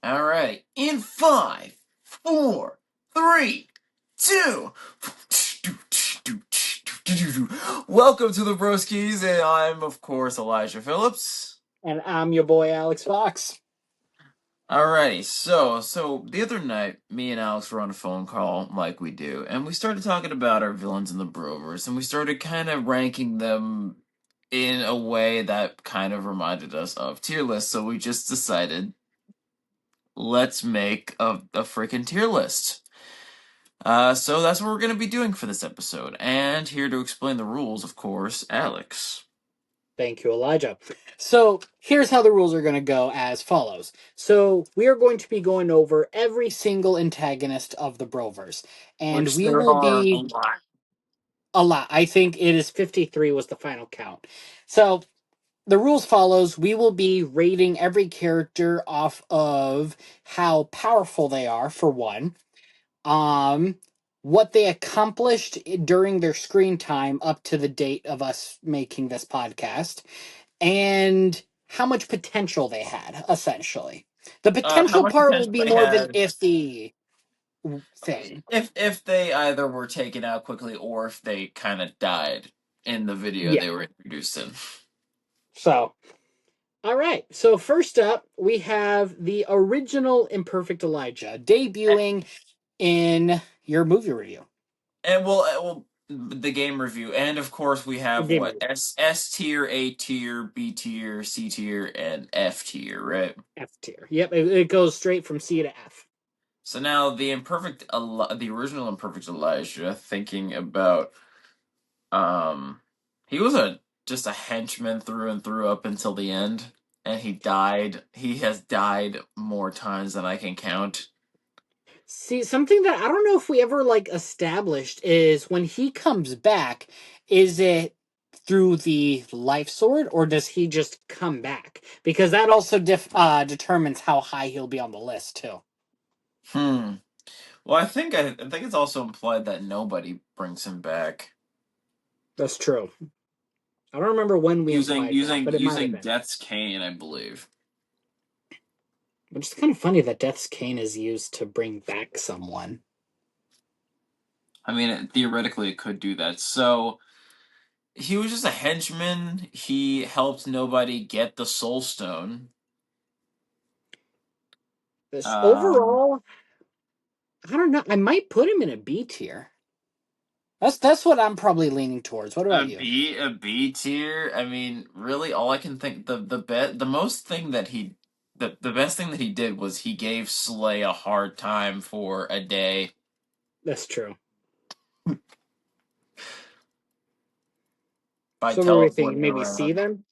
All right. In 5, 4, 3, 2. Welcome to the Broskies, and I'm, of course, Elijah Phillips. And I'm your boy, Alex Fox. Alrighty, so the other night, me and Alex were on a phone call, like we do, and we started talking about our villains in the Broverse, and we started kind of ranking them in a way that kind of reminded us of tier lists. So we just decided, let's make a freaking tier list. So that's what we're going to be doing for this episode. And here to explain the rules, of course, Alex. Thank you, Elijah. So here's how the rules are going to go as follows. So we are going to be going over every single antagonist of the Broverse. And Which we there will are a be lot. a lot. I think it is 53 was the final count. So the rules follows. We will be rating every character off of how powerful they are, for one. Um, what they accomplished during their screen time up to the date of us making this podcast, and how much potential they had, essentially. The How potential much part will potential be they more of an had iffy thing. if they either were taken out quickly or if they kind of died in the video Yeah. they were introduced in. So, all right. So, first up, we have the original Imperfect Elijah debuting in your movie review. And we'll the game review, and of course we have Game what review. S tier, A tier, B tier, C tier, and F tier, right? F tier. Yep. It goes straight from C to F. So now the original imperfect Elijah, thinking about, he was just a henchman through and through up until the end, and he died. He has died more times than I can count. See, something that I don't know if we ever established is when he comes back, is it through the life sword or does he just come back? Because that also determines how high he'll be on the list too. Hmm. Well, I think it's also implied that nobody brings him back. That's true. I don't remember when we Using implied that, using but it might have using been. Death's Cane, I believe. Which is kind of funny that Death's Cane is used to bring back someone. I mean, theoretically, it could do that. So he was just a henchman. He helped nobody get the Soul Stone. This Um, overall, I don't know. I might put him in a B tier. That's what I'm probably leaning towards. What about you? a B tier. I mean, really, all I can think the most thing that the best thing that he did was he gave Slay a hard time for a day. That's true. By So what were we thinking? teleporting Maybe C around. then?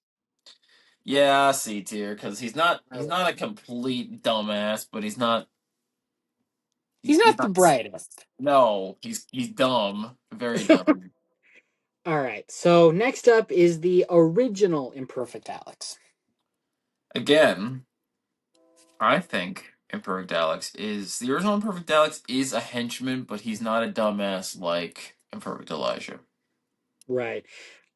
Yeah, C tier, because he's Oh. not a complete dumbass, but He's he's not the not. brightest. No, he's dumb, very dumb. All right. So next up is the original Imperfect Alex. Again, I think Imperfect Alex is the original Imperfect Alex is a henchman, but he's not a dumbass like Imperfect Elijah. Right.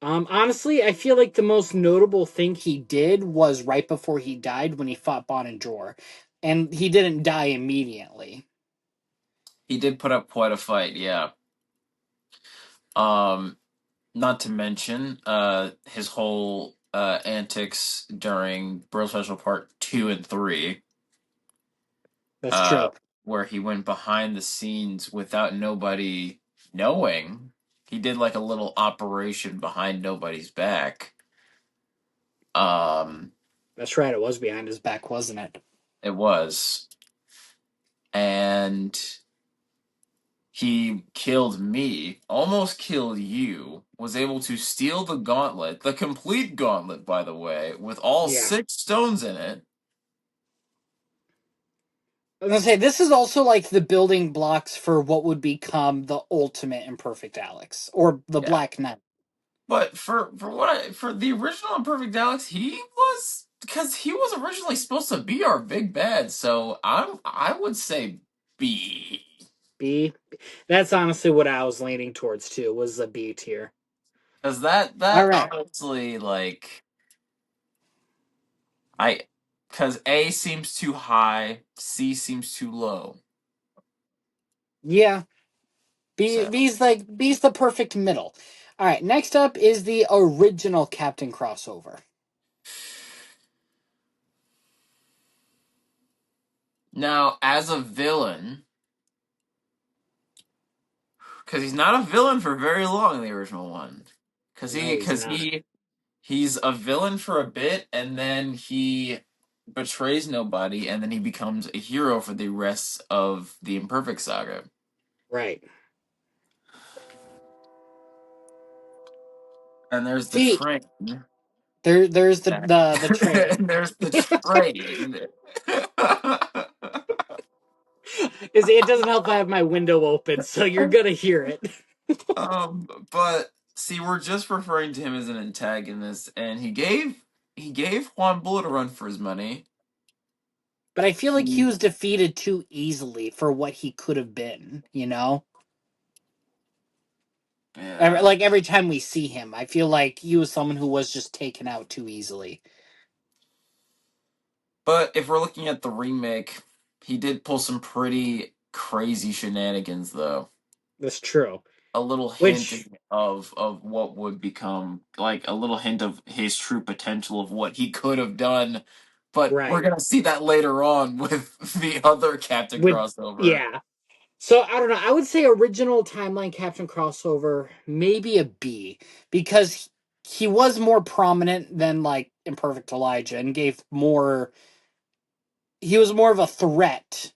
Honestly, I feel like the most notable thing he did was right before he died when he fought Bon and Jor. And he didn't die immediately. He did put up quite a fight, yeah. Um, Not to mention his whole antics during Bro Special Part 2 and 3. That's uh, true. where he went behind the scenes without nobody knowing. He did like a little operation behind nobody's back. Um, That's right. It was behind his back, wasn't it? it was, and he killed me, almost killed you. Was able to steal the gauntlet, the complete gauntlet, by the way, with all Yeah. 6 stones in it. I was gonna say this is also like the building blocks for what would become the ultimate Imperfect Alex or the Yeah. Black Knight. But for the original Imperfect Alex, he was because he was originally supposed to be our big bad. So I would say B. B. That's honestly what I was leaning towards too. Was the B tier. Because All that right. honestly, like, I Because A seems too high, C seems too low. Yeah, So B's the perfect middle. All right, next up is the original Captain Crossover. now, as a villain, because he's not a villain for very long in the original one. Because he, No, he's because not. he, he's a villain for a bit, and then he betrays nobody, and then he becomes a hero for the rest of the Imperfect Saga. Right. And there's the See, train. there's the train. And there's the train. Is it doesn't help I have my window open, so you're gonna hear it. But see, we're just referring to him as an antagonist, and he gave Juan Bullet a run for his money. But I feel like he He, was defeated too easily for what he could have been, you know? yeah. Like every time we see him, I feel like he was someone who was just taken out too easily. But if we're looking at the remake, he did pull some pretty crazy shenanigans, though. That's true. A little hint Which, of what would become, like a little hint of his true potential of what he could have done. But we're right. gonna see that later on with the other Captain With, crossover. yeah. So I don't know. I would say original timeline Captain Crossover, maybe a B, because he was more prominent than like Imperfect Elijah and gave more. He was more of a threat,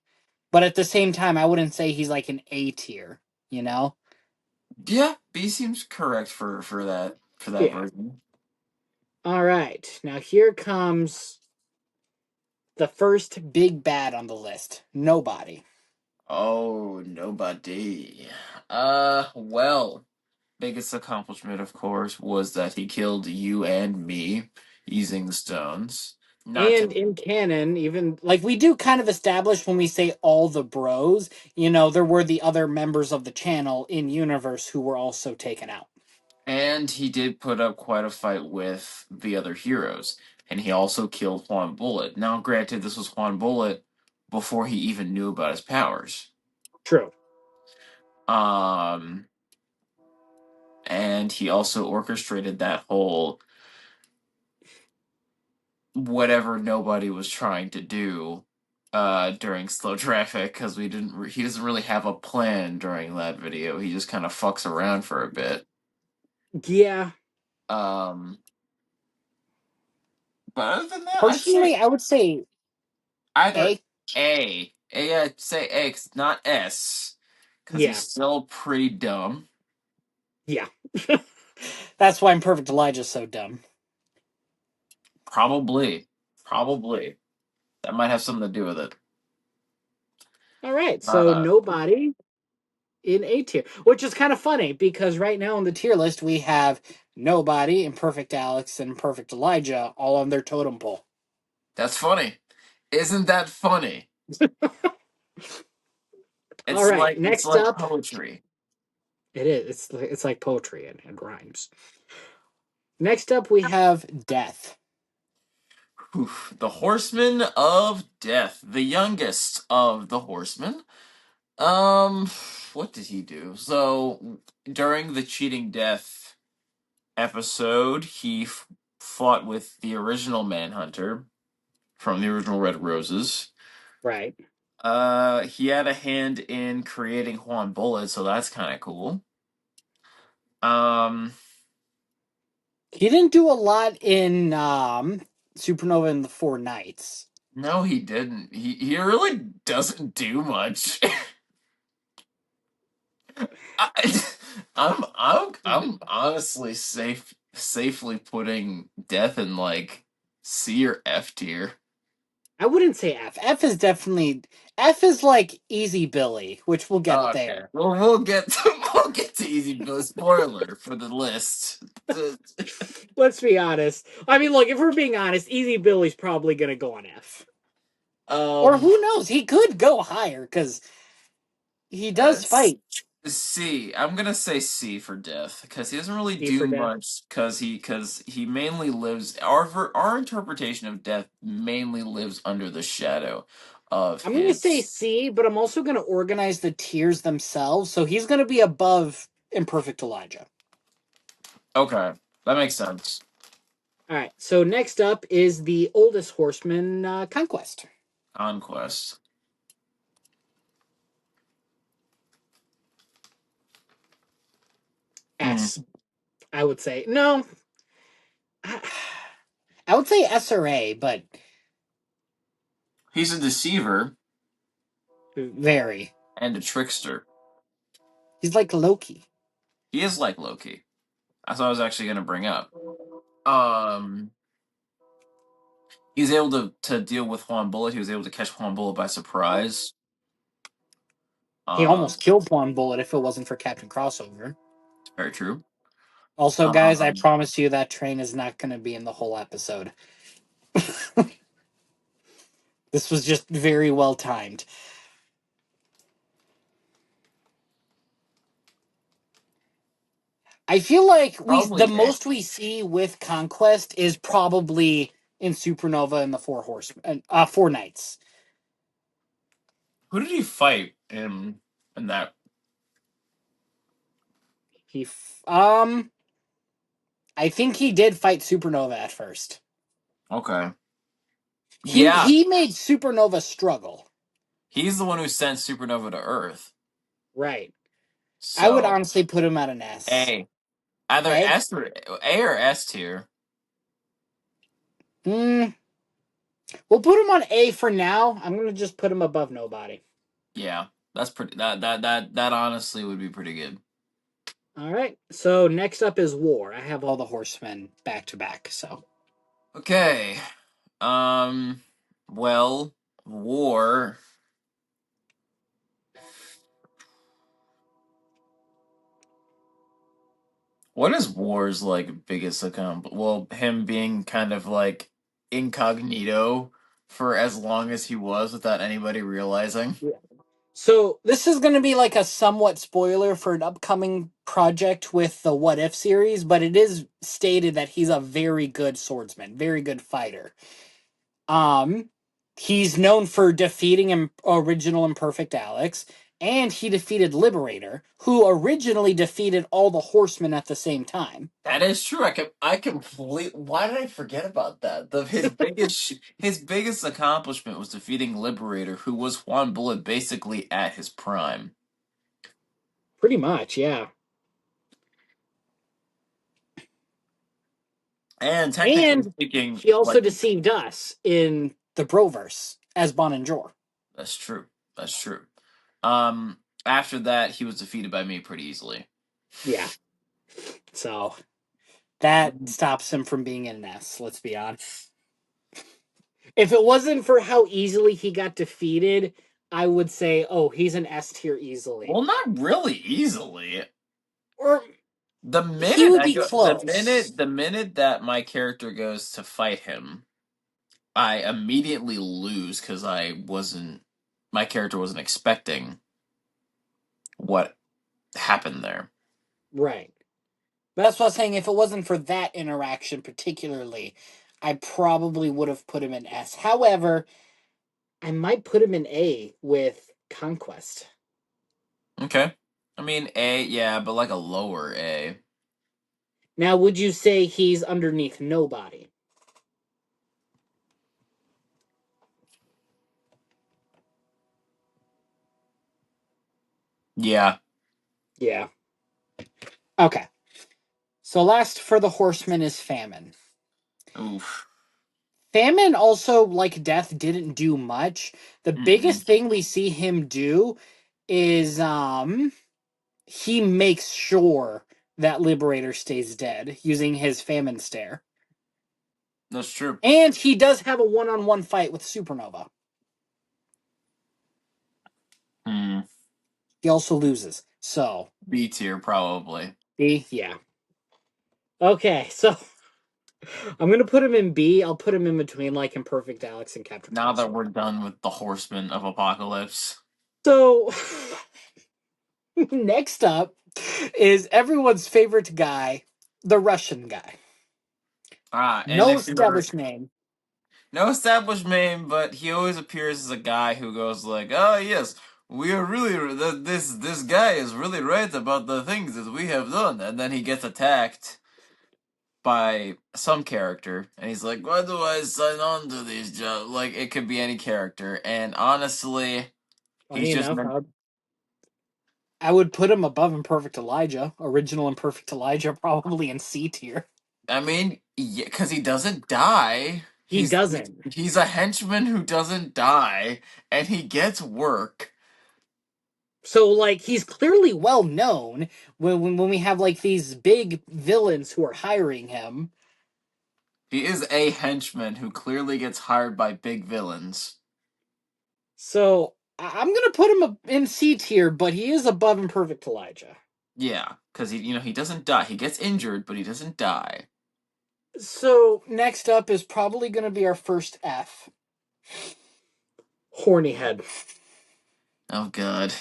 but at the same time, I wouldn't say he's like an A tier. You know? Yeah, B seems correct for that Yeah. version. All right. Now here comes the first big bad on the list. Nobody. Oh, nobody. Well, biggest accomplishment, of course, was that he killed you and me using the stones. Not And to, in canon, even like we do kind of establish when we say all the bros, there were the other members of the channel in universe who were also taken out. and he did put up quite a fight with the other heroes, and he also killed Juan Bullet. Now, granted, this was Juan Bullet before he even knew about his powers. True. Um, and he also orchestrated that whole whatever nobody was trying to do during slow traffic because he doesn't really have a plan during that video. He just kind of fucks around for a bit. Yeah. Um, but other than that, I'd say Personally, I would say either A. I'd say A, 'cause not S, because he's Yeah. still pretty dumb. Yeah. That's why Imperfect Elijah's so dumb. Probably, probably that might have something to do with it. All right. So Uh, nobody in A tier, which is kind of funny because right now on the tier list we have nobody, Imperfect Alex, and Imperfect Elijah all on their totem pole. that's funny. Isn't that funny? All right. It's Next like up, poetry. it is. It's like poetry and rhymes. Next up, we have Death. Oof. The Horseman of Death, the youngest of the Horsemen. Um, what did he do? So during the cheating death episode, he fought with the original Manhunter from the original Red Roses. Right. He had a hand in creating Juan Bullet, so that's kind of cool. Um, He didn't do a lot in Supernova and the Four Knights. no, he didn't. He really doesn't do much. I, I'm honestly safely putting Death in like C or F tier. I wouldn't say F. F is like Easy Billy, which we'll get Okay, there. well we'll get to Easy Bill. Spoiler for the list. Let's be honest. I mean, look, if we're being honest, Easy Billy's probably gonna go on F. Or Um, who knows? He could go higher because he does s- fight. C. I'm gonna say C for death because he doesn't really C for do death. much because he mainly lives our interpretation of death mainly lives under the shadow of I'm gonna say his. C, but I'm also gonna organize the tiers themselves, so he's gonna be above Imperfect Elijah. Okay, that makes sense. All right. So next up is the oldest horseman, Conquest. Conquest. Hmm. S. I would say no. I would say S or A, but He's a deceiver very. and a trickster. He's like Loki. He is like Loki. That's what I was actually gonna bring up. Um, he's able to deal with Juan Bullet. He was able to catch Juan Bullet by surprise. He Um, almost killed Juan Bullet if it wasn't for Captain Crossover. very true. Also, guys, I Um, promise you that train is not going to be in the whole episode. This was just very well timed. I feel like the probably A. most we see with Conquest is probably in Supernova and the Four Horsemen, Four Knights. Who did he fight in that? He, I think he did fight Supernova at first. Okay. He Yeah, he made Supernova struggle. he's the one who sent Supernova to Earth. Right. I would So honestly put him at an S. A. Either A. S or A or S tier. Hmm. We'll put him on A for now. I'm gonna just put him above nobody. Yeah, that's pretty. That honestly would be pretty good. All right. So next up is War. I have all the horsemen back to back. So Okay. Um. Well, War. What is War's like biggest accomplishment? Well, him being kind of like incognito for as long as he was without anybody realizing. yeah. So this is going to be like a somewhat spoiler for an upcoming project with the What If series, but it is stated that he's a very good swordsman, very good fighter. Um, he's known for defeating original Imperfect Alex, and he defeated Liberator, who originally defeated all the Horsemen at the same time. That is true. I complete. Why did I forget about that? His biggest accomplishment was defeating Liberator, who was Juan Bullet basically at his prime. Pretty much, yeah. And technically And speaking, he also like deceived us in the Broverse as Bon and Jor. that's true. That's true. Um, After that, he was defeated by me pretty easily. Yeah. So that stops him from being in an S, let's be honest. If it wasn't for how easily he got defeated, I would say, oh, he's an S tier easily. Well, not really easily. Or The he minute would I be go, close. the minute that my character goes to fight him, I immediately lose because my character wasn't expecting what happened there. Right. But that's what I was saying. If it wasn't for that interaction particularly, I probably would have put him in S. However, I might put him in A with Conquest. Okay. I mean, A, yeah, but like a lower A. Now, would you say he's underneath nobody? Yeah. Yeah. Okay. So last for the horseman is famine. Oof. Famine also, like death, didn't do much. The Mm-mm. biggest thing we see him do is he makes sure that Liberator stays dead using his famine stare. That's true. And he does have a one-on-one fight with Supernova. Hmm. He also loses. So, B tier, probably. B, yeah. Okay, so I'm gonna put him in B. I'll put him in between like Imperfect Alex and Captain Now that Crossover. we're done with the Horsemen of Apocalypse. So Next up is everyone's favorite guy, the Russian guy. And No if you're established name. no established name, but he always appears as a guy who goes like, "Oh yes, we are really this guy is really right about the things that we have done," and then he gets attacked by some character, and he's like, "Why do I sign on to these jobs?" Like it could be any character, and honestly, he's Funny just enough, meant. I would put him above Imperfect Elijah. Original Imperfect Elijah, probably in C tier. I mean, yeah, because he doesn't die. He He's doesn't. he's a henchman who doesn't die, and he gets work. So, like, he's clearly well known when we have, like, these big villains who are hiring him. He is a henchman who clearly gets hired by big villains. So, I'm going to put him in C tier, but he is above Imperfect Elijah. Yeah, because he doesn't die. He gets injured, but he doesn't die. So, next up is probably going to be our first F. Horny head. Oh god.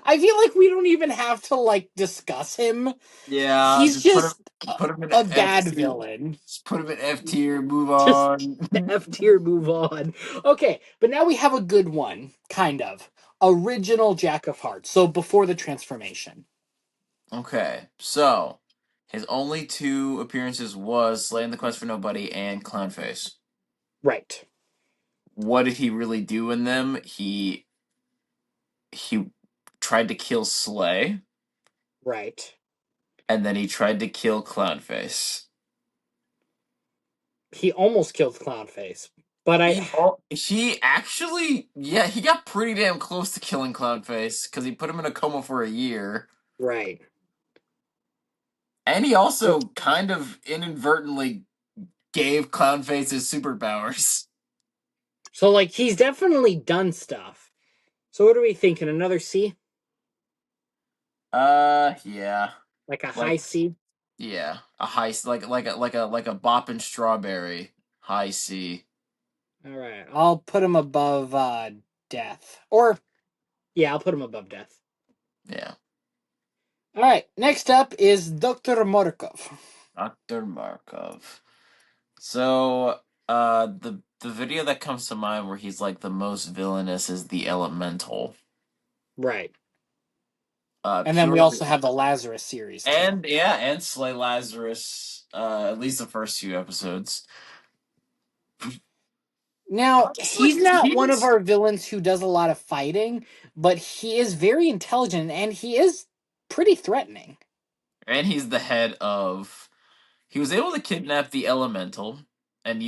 I feel like we don't even have to, like, discuss him. Yeah, He's just put him in a F bad tier. villain. Just put him in F tier. Move Just on. F tier, move on. Okay, but now we have a good one, kind of. Original Jack of Hearts, so before the transformation. Okay, so his only two appearances was Slaying the Quest for Nobody and Clownface. Right, What did he really do in them? He tried to kill Slay, right. and then he tried to kill Clownface. He almost killed Clownface, but He actually, yeah, he got pretty damn close to killing Clownface because he put him in a coma for a year, right. and he also kind of inadvertently gave Clownface his superpowers. So, like, he's definitely done stuff. So, what are we thinking? Another C? Yeah, Like a high like C? yeah, a high like a bop and strawberry high C. All right, I'll put him above Death. Or, yeah, I'll put him above Death. Yeah, All right, next up is Dr. Morkov. Dr. Markov. So, the video that comes to mind where he's like the most villainous is the Elemental. Right. And then we Purely also have the Lazarus series, too. and yeah, and Slay Lazarus. At least the first few episodes. Now, Honestly, he's not one of he's our villains who does a lot of fighting, but he is very intelligent and he is pretty threatening. and he's the head of. He was able to kidnap the Elemental, and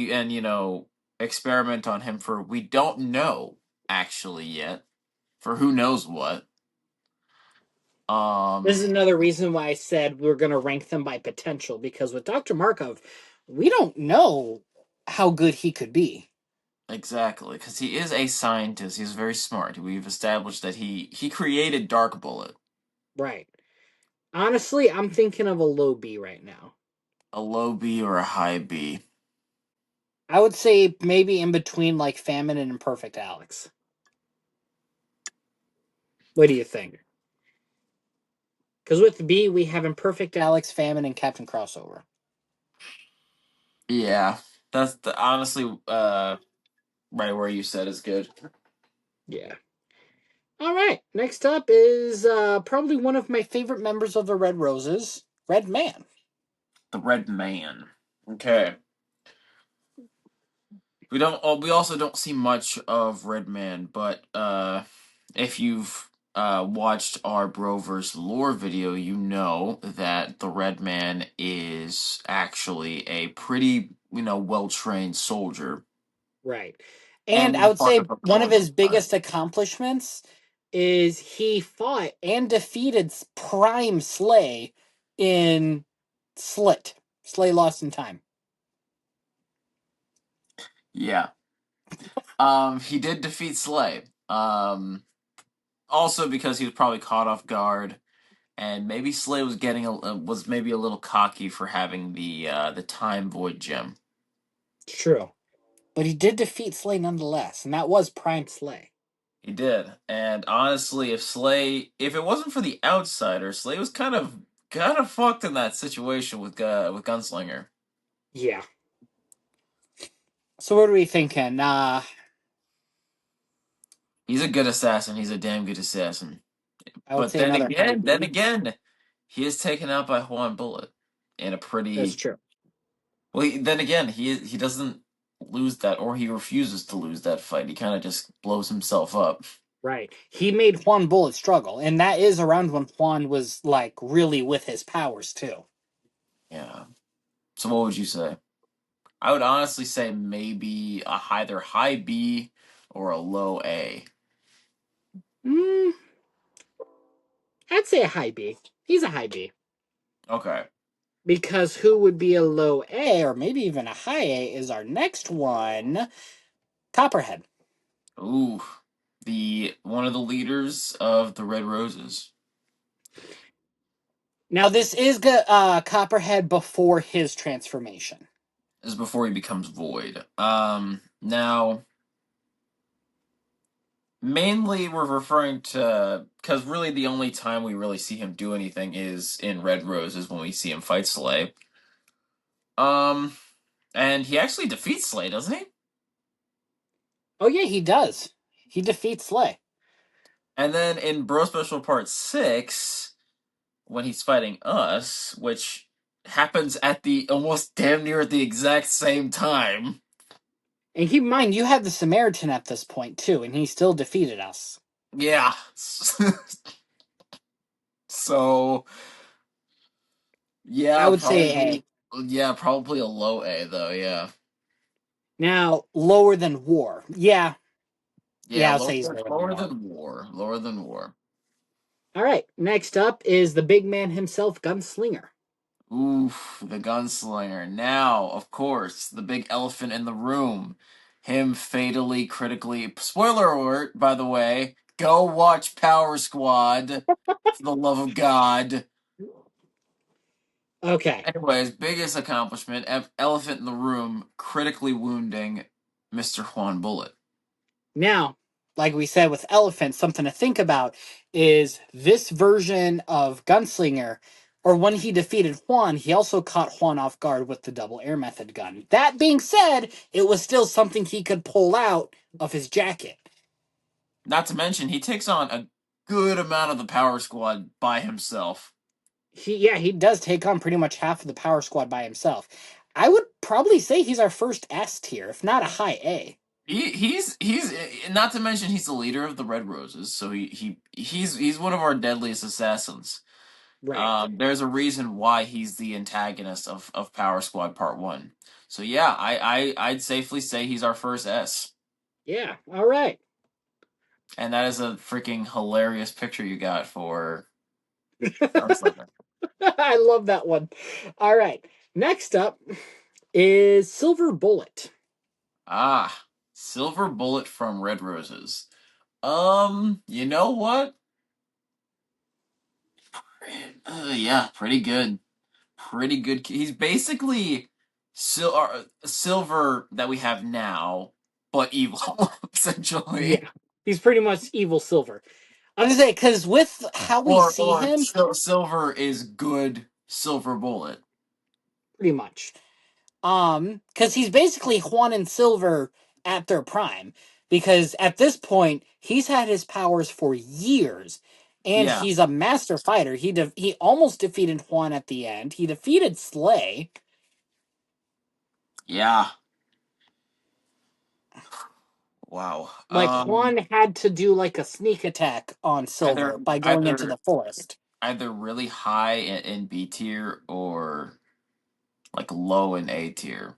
experiment on him for we don't know actually yet for who knows what. This Um, is another reason why I said we're going to rank them by potential, because with Dr. Markov, we don't know how good he could be. exactly, because he is a scientist. He's very smart. We've established that he created Dark Bullet, Right. Honestly, I'm thinking of a low B right now. a low B or a high B. I would say maybe in between like Famine and Imperfect Alex. What do you think? Because with B, we have Imperfect Alex, Famine, and Captain Crossover. Yeah, that's honestly right where you said is good. Yeah. All right. Next up is probably one of my favorite members of the Red Roses, Red Man. The Red Man. Okay. We don't. We also don't see much of Red Man, but if you've watched our Broverse lore video, you know that the Red Man is actually a pretty well trained soldier, Right. and And I he's would part say of a one of clone his society. biggest accomplishments is he fought and defeated Prime Slay in Slit. Slay Lost in Time. Yeah. He did defeat Slay. Also because he was probably caught off guard, and maybe Slay was was maybe a little cocky for having the Time Void gem. True. But he did defeat Slay nonetheless, and that was Prime Slay. He did. And honestly, if it wasn't for the outsider, Slay was kind of fucked in that situation with Gunslinger. Yeah. So what are we thinking? He's a good assassin. He's a damn good assassin. I would But say another high then B. again, he is taken out by Juan Bullet in a That's pretty true. well. Then again, he doesn't lose that, or he refuses to lose that fight. He kind of just blows himself up. Right. He made Juan Bullet struggle, and that is around when Juan was like really with his powers too. Yeah. So what would you say? I would honestly say maybe either high B or a low A. Mm, I'd say a high B. He's a high B. Okay. Because who would be a low A or maybe even a high A is our next one, Copperhead. Ooh, the one of the leaders of the Red Roses. Now this is Copperhead before his transformation. This is before he becomes Void. Now mainly we're referring to because really the only time we really see him do anything is in Red Roses when we see him fight Slay. Um, and he actually defeats Slay, doesn't he? Oh yeah, he does. He defeats Slay. And then in Bro Special Part 6, when he's fighting us, which happens at the almost damn near at the exact same time. And keep in mind, you had the Samaritan at this point too, and he still defeated us. Yeah. So, I yeah, would say A. probably a low A though, yeah. Now, lower than War. Yeah, Yeah, yeah, I'll say he's lower than lower War. than War. Lower than War. All right, next up is the big man himself, Gunslinger. Oof, the gunslinger. Now, of course, the big elephant in the room. Him fatally, critically. Spoiler alert, by the way. Go watch Power Squad. For the love of God. Okay, Anyways, biggest accomplishment elephant in the room, critically wounding Mr. Juan Bullet. now, like we said with Elephant, something to think about is this version of Gunslinger, or when he defeated Juan, he also caught Juan off guard with the double air method gun. That being said, it was still something he could pull out of his jacket. Not to mention, he takes on a good amount of the Power Squad by himself. He does take on pretty much half of the power squad by himself. I would probably say he's our first S tier, if not a high A. He's not to mention he's the leader of the Red Roses, so he's one of our deadliest assassins. Right. There's a reason why he's the antagonist of Power Squad Part One. So yeah, I'd safely say he's our first S, Yeah. All right. and that is a freaking hilarious picture you got for Gunslinger. I love that one. All right. Next up is Silver Bullet. Ah, Silver Bullet from Red Roses. You know what? Yeah, pretty good. Pretty good. He's basically silver that we have now, but evil, essentially. Yeah. He's pretty much evil Silver. I'm gonna say because with how we see him, Silver is good silver bullet. pretty much. Because he's basically Juan and Silver at their prime. Because at this point, he's had his powers for years, and Yeah, he's a master fighter. He almost defeated Juan at the end. He defeated Slay. yeah. Wow. Like Juan had to do like a sneak attack on Either Silver by going into either the forest. either really high in B tier or like low in A tier.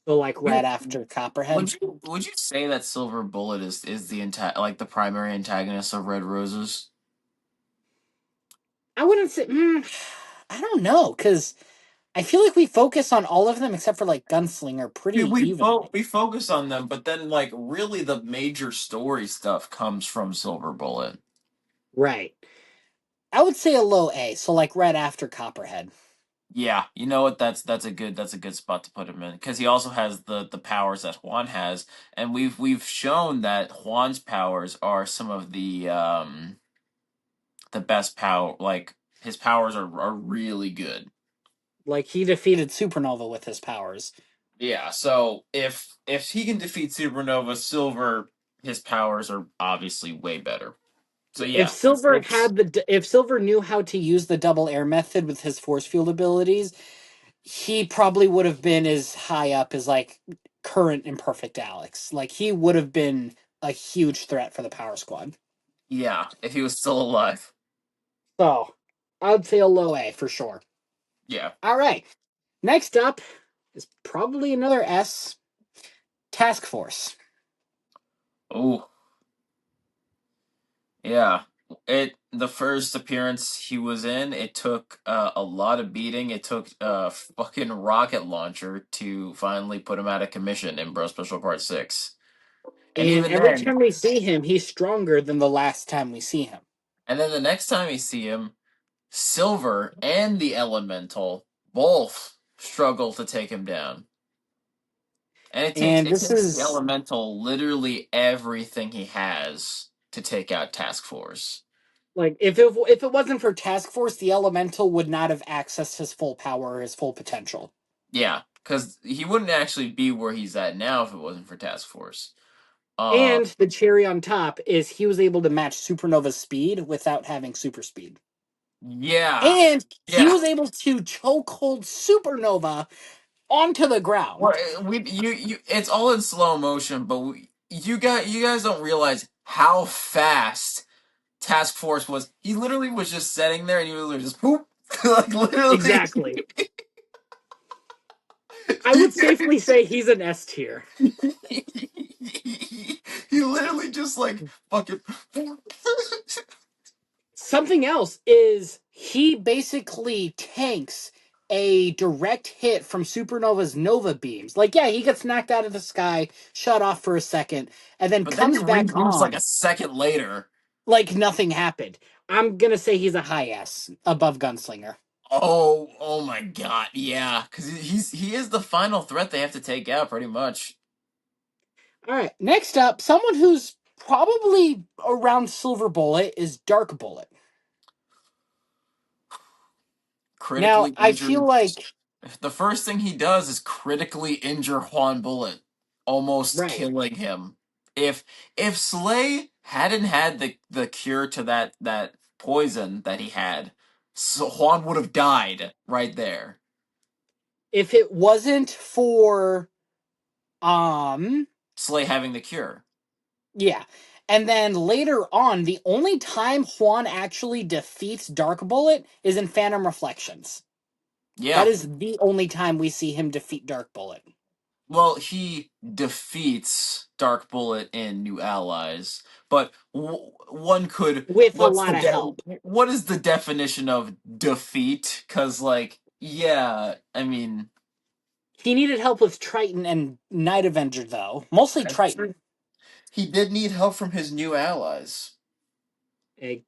So like right after Copperhead. Would you say that Silver Bullet is like the primary antagonist of Red Roses? I wouldn't say. I don't know because I feel like we focus on all of them except for like Gunslinger pretty evenly. We focus on them, but then like really the major story stuff comes from Silver Bullet. Right. I would say a low A, so like right after Copperhead. Yeah, you know what? That's a good spot to put him in because he also has the powers that Juan has, and we've shown that Juan's powers are some of the best power. Like his powers are really good. Like he defeated Supernova with his powers. Yeah, so if he can defeat Supernova, Silver, his powers are obviously way better. So If yeah, Silver it's had if Silver knew how to use the double air method with his force field abilities, he probably would have been as high up as like current imperfect Alex. Like he would have been a huge threat for the Power Squad. yeah, if he was still alive. So I would say a low A for sure. Yeah. All right. Next up is probably another S. Task Force. Oh, yeah. It the first appearance he was in, it took a lot of beating. It took a fucking rocket launcher to finally put him out of commission in Bro Special Part 6. And And even every then, time we see him, he's stronger than the last time we see him. and then the next time you see him, Silver and the Elemental both struggle to take him down. And And it this takes the is Elemental literally everything he has to take out Task Force. like if it wasn't for Task Force, the Elemental would not have accessed his full power or his full potential. Yeah, because he wouldn't actually be where he's at now if it wasn't for Task Force. And the cherry on top is he was able to match Supernova's speed without having super speed. Yeah, And he yeah. was able to chokehold Supernova onto the Well, ground. it's all in slow motion, but you guys don't realize how fast Task Force was. He literally was just sitting there, and he was just poop, like literally. Exactly. I would safely say he's an S tier. He literally just like fucking. Something else is he basically tanks a direct hit from Supernova's Nova beams. Like, yeah, he gets knocked out of the sky, shut off for a second, and then But then he comes back reboots like on a second later. like nothing happened. I'm gonna say he's a high S above Gunslinger. Oh my God, yeah, because he is the final threat they have to take out, pretty much. All right, next up, someone who's probably around Silver Bullet is Dark Bullet. Now, Critically I feel injured. like, The first thing he does is critically injure Juan Bullet, almost right, killing him. If Slay hadn't had the cure to that poison that he had, so Juan would have died right there. if it wasn't for, um, Slay having the cure. yeah. And then later on, the only time Juan actually defeats Dark Bullet is in Phantom Reflections. That Yeah. is the only time we see him defeat Dark Bullet. Well, he defeats Dark Bullet in New Allies, but one could. With a lot of help. What is the definition of defeat? Because, like, yeah, I mean, He needed help with Triton and Night Avenger, though. Mostly that's Triton. true. He did need help from his new allies. Eh,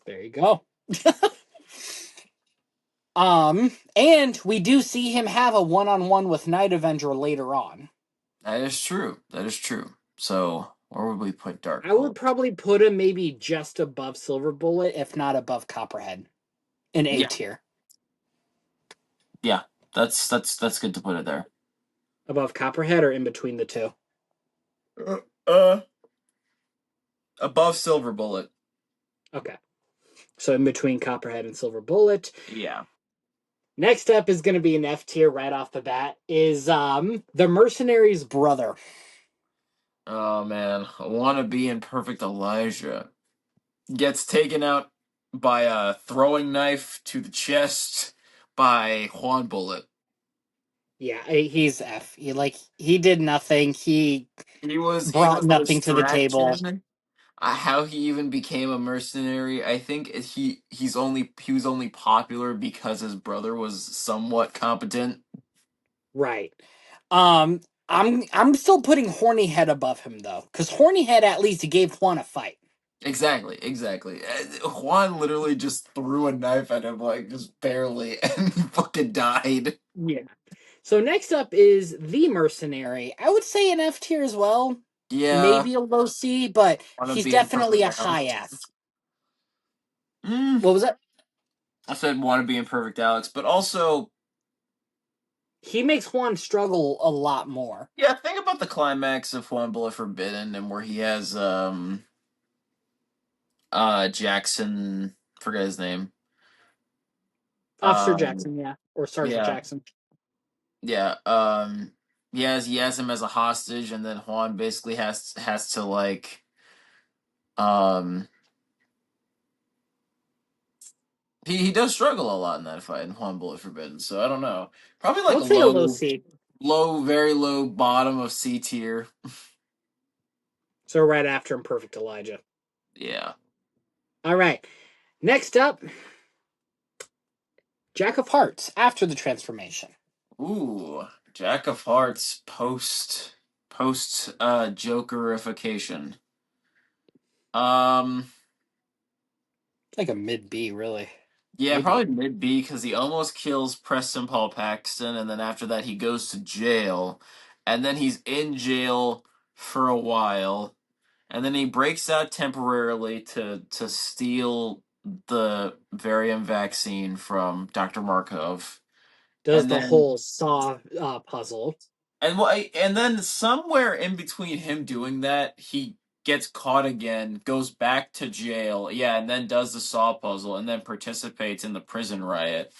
there you go. And we do see him have a one-on-one with Night Avenger later on. That is true. That is true. So, where would we put Dark I would Bullet? probably put him maybe just above Silver Bullet, if not above Copperhead, in A Yeah, tier. yeah, that's good to put it there. Above Copperhead or in between the two? Uh, uh above Silver Bullet. Okay. So in between Copperhead and Silver Bullet. Yeah. Next up is going to be an F tier right off the bat. Is the Mercenary's brother. Oh man, I want to be in Perfect Elijah. Gets taken out by a throwing knife to the chest by Juan Bullet. Yeah, he's F. He did nothing. He He brought was a nothing to the table. distraction. How he even became a mercenary, I think he was only popular because his brother was somewhat competent. Right. I'm still putting Horny Head above him though, because Horny Head at least gave Juan a fight. Exactly, exactly. Juan literally just threw a knife at him, like, just barely, and he fucking died. Yeah. So next up is the mercenary. I would say an F tier as well. Yeah, Maybe a low C, but want to he's be in definitely perfect a high Alex. F. Mm, What was that? I said want to be in perfect Alex, but also, He makes Juan struggle a lot more. yeah, think about the climax of Juan Bullet Forbidden and where he has Jackson, forget his name. Officer Um, Jackson, yeah. Or Sergeant yeah, Jackson. yeah. He has him as a hostage, and then Juan basically has to like um he does struggle a lot in that fight in Juan Bullet Forbidden. So I don't know. Probably I like would say a low C. very low bottom of C tier. So right after Imperfect Elijah. Yeah. All right. Next up, Jack of Hearts after the transformation. Ooh, Jack of Hearts post Jokerification. Um, Like a mid B, really. yeah, probably Maybe. mid B because he almost kills Preston Paul Paxton, and then after that he goes to jail, and then he's in jail for a while, and then he breaks out temporarily to steal the variant vaccine from Dr. Markov, Does and the then whole Saw puzzle. and then somewhere in between him doing that, he gets caught again, goes back to jail, yeah, and then does the saw puzzle, and then participates in the prison riot,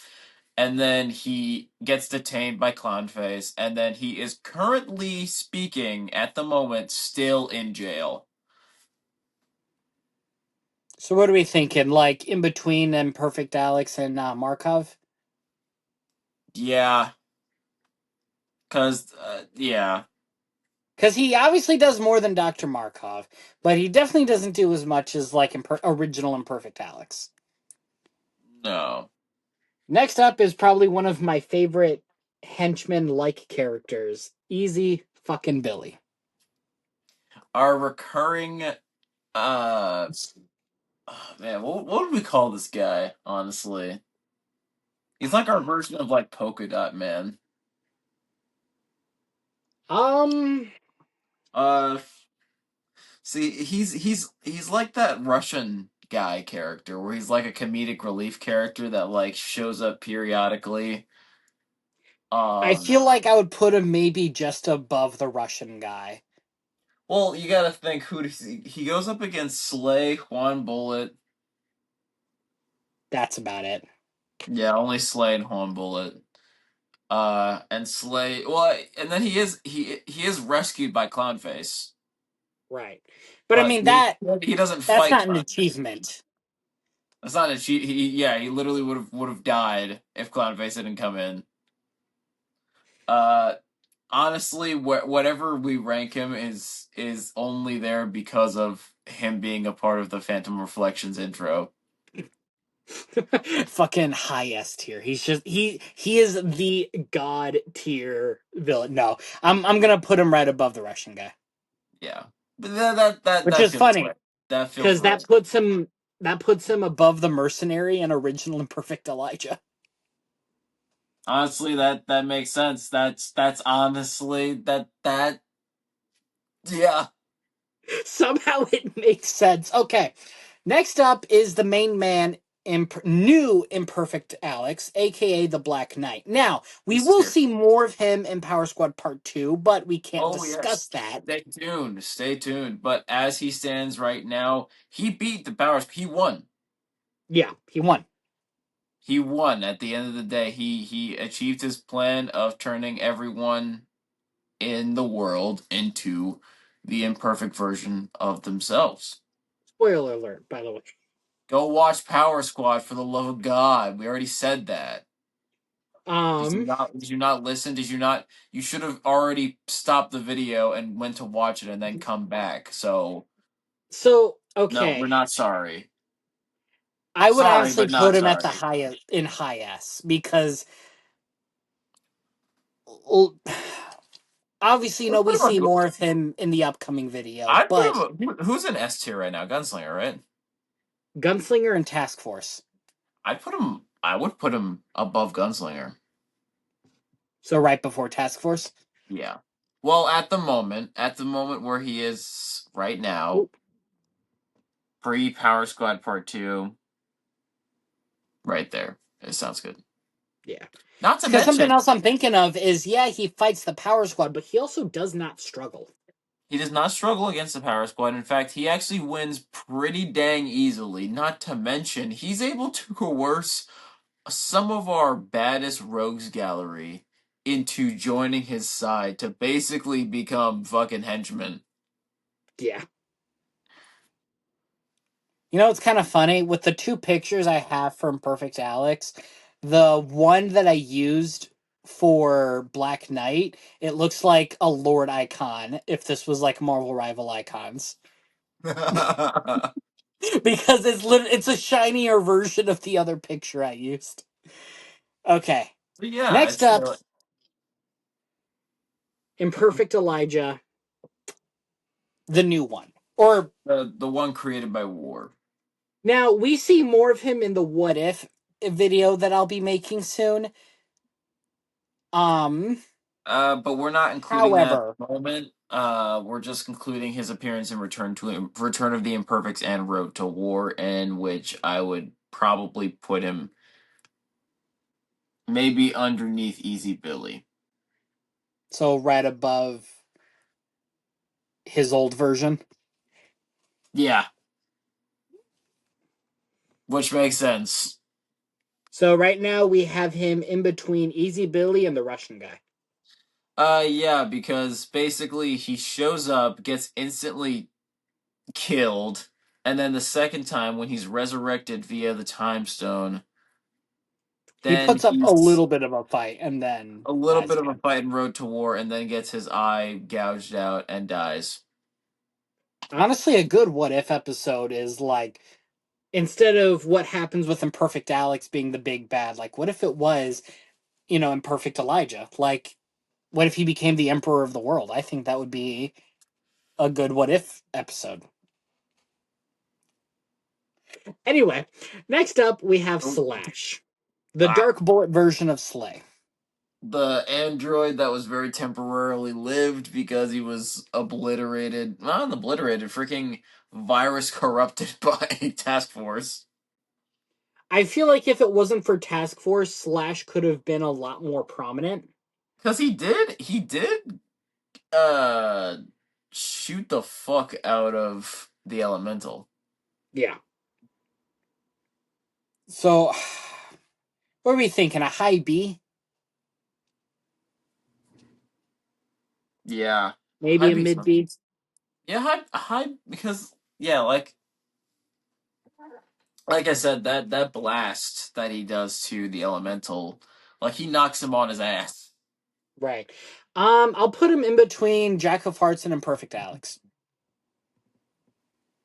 and then he gets detained by Clownface, and then he is currently speaking at the moment, still in jail. So what are we thinking? Like in between Imperfect Alex and Markov? Yeah, cause yeah, Because he obviously does more than Dr. Markov, but he definitely doesn't do as much as like original Imperfect Alex. no. Next up is probably one of my favorite henchman-like characters, Easy fucking Billy. Our recurring oh, man, what would we call this guy? Honestly, he's like our version of like Polka Dot Man. Um, Uh, see, he's like that Russian guy character where he's like a comedic relief character that like shows up periodically. I Um, feel like I would put him maybe just above the Russian guy. well, you gotta think who does he goes up against Slay, Juan Bullet. That's about it. Yeah, only Slay and Juan Bullet. And Slay. Well, and then he is rescued by Clownface, Right. But I but mean he doesn't that's fight not an Clownface. achievement. That's not a cheat. He literally would have died if Clownface didn't come in. Uh, honestly, whatever we rank him is only there because of him being a part of the Phantom Reflections intro. Fucking high S tier. He's just he is the god tier villain. No, I'm gonna put him right above the Russian guy, Yeah, but that which that is feels right. funny That feels because right. that puts him above the mercenary and original and perfect Elijah. Honestly, that makes sense. That's honestly that yeah. Somehow it makes sense. Okay, next up is the main man. New imperfect Alex, aka the Black Knight. Now we He's will here. see more of him in Power Squad Part 2, but we can't Oh yes. discuss that. Stay tuned. Stay tuned. But as he stands right now, he beat the powers. He won. Yeah, he won. He won at the end of the day. He achieved his plan of turning everyone in the world into the imperfect version of themselves. Spoiler alert, by the way. Go watch Power Squad for the love of God. We already said that. Um, Did you not listen? Did you not you should have already stopped the video and went to watch it and then come back. So so no, we're okay, not sorry. I would Sorry, honestly but put not him at the sorry. high in high S because Obviously, I'd we put him see on. more of him in the upcoming video, I'd put but him. Who's in S tier right now? Gunslinger, right? Gunslinger and Task Force. I'd put him. I would put him above Gunslinger. So right before Task Force. Yeah. Well, at the moment where he is right now, Ooh, pre Power Squad Part 2, right there. It sounds good. yeah. Not to Because something mention, else I'm thinking of is, yeah, he fights the Power Squad, but he also does not struggle. he does not struggle against the Power Squad. In fact, he actually wins pretty dang easily. Not to mention, he's able to coerce some of our baddest rogues gallery into joining his side to basically become fucking henchmen. Yeah. It's kind of funny with the two pictures I have from Perfect Alex. The one that I used for Black Knight, it looks like a Lord icon if this was like Marvel Rival icons because it's a shinier version of the other picture I used. Okay. But yeah, Next it's up, Imperfect Elijah, the new one. Or the one created by War. now we see more of him in the What If video that I'll be making soon. Um But we're not including that at However, the moment. We're just concluding his appearance in Return of the Imperfects and Road to War, in which I would probably put him maybe underneath Easy Billy. so right above his old version. Yeah, which makes sense. So right now we have him in between Easy Billy and the Russian guy. Yeah, because basically he shows up, gets instantly killed, and then the second time when he's resurrected via the Time Stone, He then puts up a he's little bit of a fight and then a little dies bit of a again. fight in Road to War, and then gets his eye gouged out and dies. Honestly, a good what if episode is like instead of what happens with Imperfect Alex being the big bad, like what if it was, Imperfect Elijah? Like what if he became the emperor of the world? I think that would be a good what if episode. Anyway, next up we have Slash, the Ah, Dark Bullet version of Slay. the android that was very temporarily lived because he was obliterated. Not obliterated, freaking virus corrupted by Task Force. I feel like if it wasn't for Task Force, Slash could have been a lot more prominent. Because he did, uh, shoot the fuck out of the elemental. Yeah. So, what are we thinking? A high B? Yeah, Maybe high a beats. mid B? Yeah, high because yeah, like I said, that blast that he does to the elemental, like he knocks him on his ass. Right. I'll put him in between Jack of Hearts and Imperfect Alex.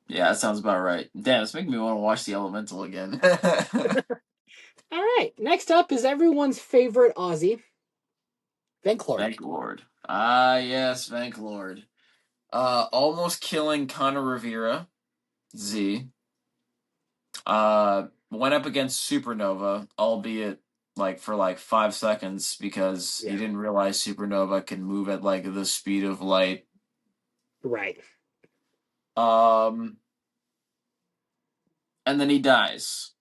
Yeah, that sounds about right. Damn, it's making me want to watch the elemental again. All right. Next up is everyone's favorite Aussie, Venklord. Vanklord. Ah, yes, Vanklord. Almost killing Conor Rivera. Z. Went up against Supernova, albeit like for like 5 seconds because he Yeah. didn't realize Supernova can move at like the speed of light. Right. Um, and then he dies.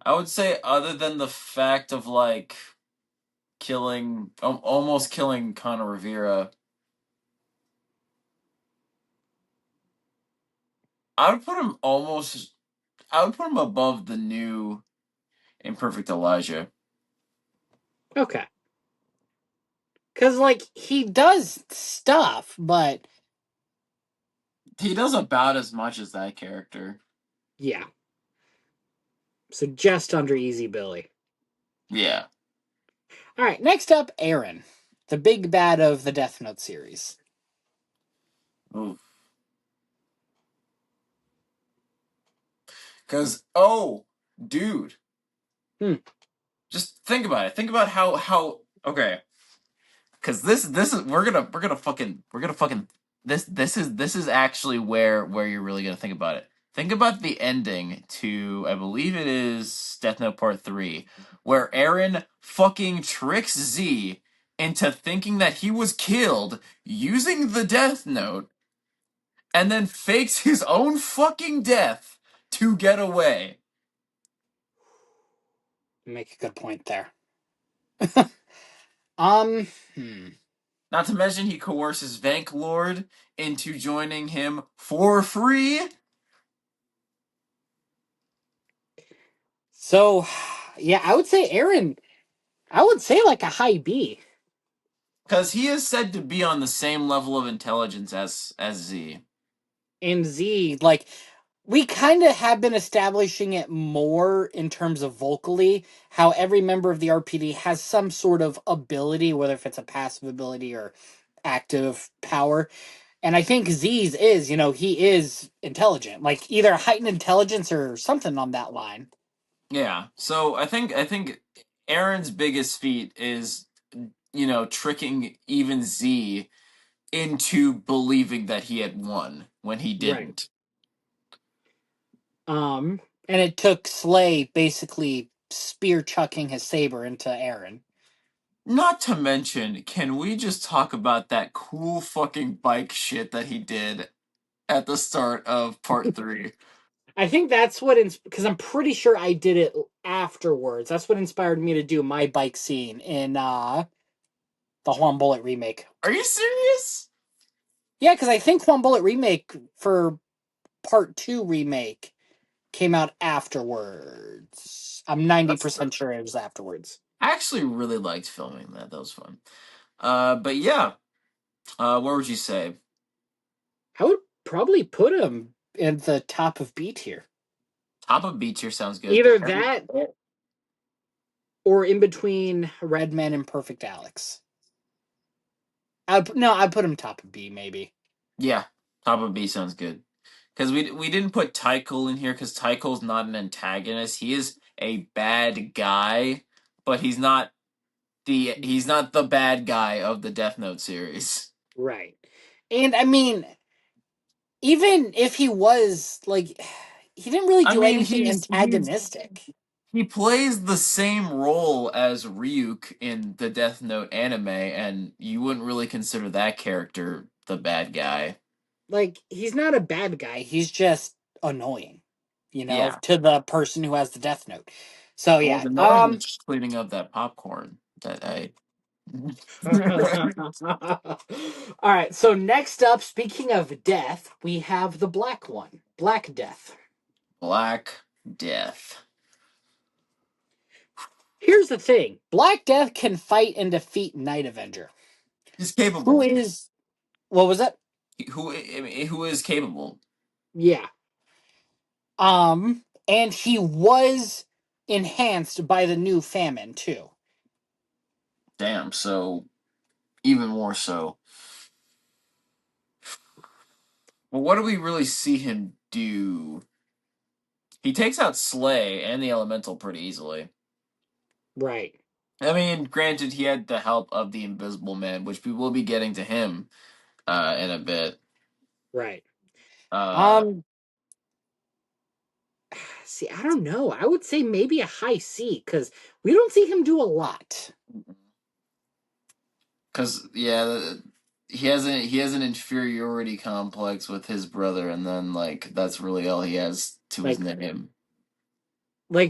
I would say, other than the fact of like almost killing Conor Rivera, I would put him almost. I would put him above the new Imperfect Elijah. Okay. Because, like, he does stuff, but He does about as much as that character. yeah. So just under Easy Billy. Yeah. All right. Next up, Aaron, the big bad of the Death Note series. Oof. Because dude, Hmm. just think about it. Think about how okay. Because this is we're gonna fucking this is actually where you're really gonna think about it. Think about the ending to, I believe it is Death Note Part 3, where Eren fucking tricks Z into thinking that he was killed using the Death Note and then fakes his own fucking death to get away. You make a good point there. Um, hmm. Not to mention he coerces Vank Lord into joining him for free. So, yeah, I would say Aaron. I would say like a high B. Because he is said to be on the same level of intelligence as Z. And Z, like, we kind of have been establishing it more in terms of vocally, how every member of the RPD has some sort of ability, whether if it's a passive ability or active power. And I think Z's is, he is intelligent, like either heightened intelligence or something on that line. Yeah. So I think Aaron's biggest feat is, tricking even Z into believing that he had won when he Right. didn't. And it took Slay basically spear chucking his saber into Aaron. Not to mention, can we just talk about that cool fucking bike shit that he did at the start of part 3? I think that's what, because I'm pretty sure I did it afterwards. That's what inspired me to do my bike scene in the Juan Bullet remake. Are you serious? Yeah, because I think Juan Bullet remake for Part 2 remake came out afterwards. I'm That's 90% sure it was afterwards. I actually really liked filming that. That was fun. But yeah, where would you say? I would probably put him in the top of B tier. Top of B tier sounds good. Either that or in between Redman and Perfect Alex. I'd put him top of B maybe. Yeah, top of B sounds good. Because we didn't put Tycho in here because Tycho's not an antagonist. He is a bad guy, but he's not the bad guy of the Death Note series. Right. And I mean, even if he was like, he didn't really I do mean, anything he's antagonistic. he plays the same role as Ryuk in the Death Note anime, and you wouldn't really consider that character the bad guy. Like, he's not a bad guy. He's just annoying, Yeah. to the person who has the Death Note. So What was yeah. annoying was just cleaning up that popcorn that I. All right. So next up, speaking of death, we have the black one, Black Death. Black Death. Here's the thing: Black Death can fight and defeat Night Avenger. He's Who capable. is what was that? Who is capable? Yeah. And he was enhanced by the new famine too. Damn. So even more so. Well, what do we really see him do? He takes out Slay and the Elemental pretty easily. Right. I mean, granted, he had the help of the Invisible Man, which we will be getting to him in a bit. Right. Uh, Um. See, I don't know. I would say maybe a high C because we don't see him do a lot. Cause yeah, he has an inferiority complex with his brother, and then like that's really all he has to his Like, name.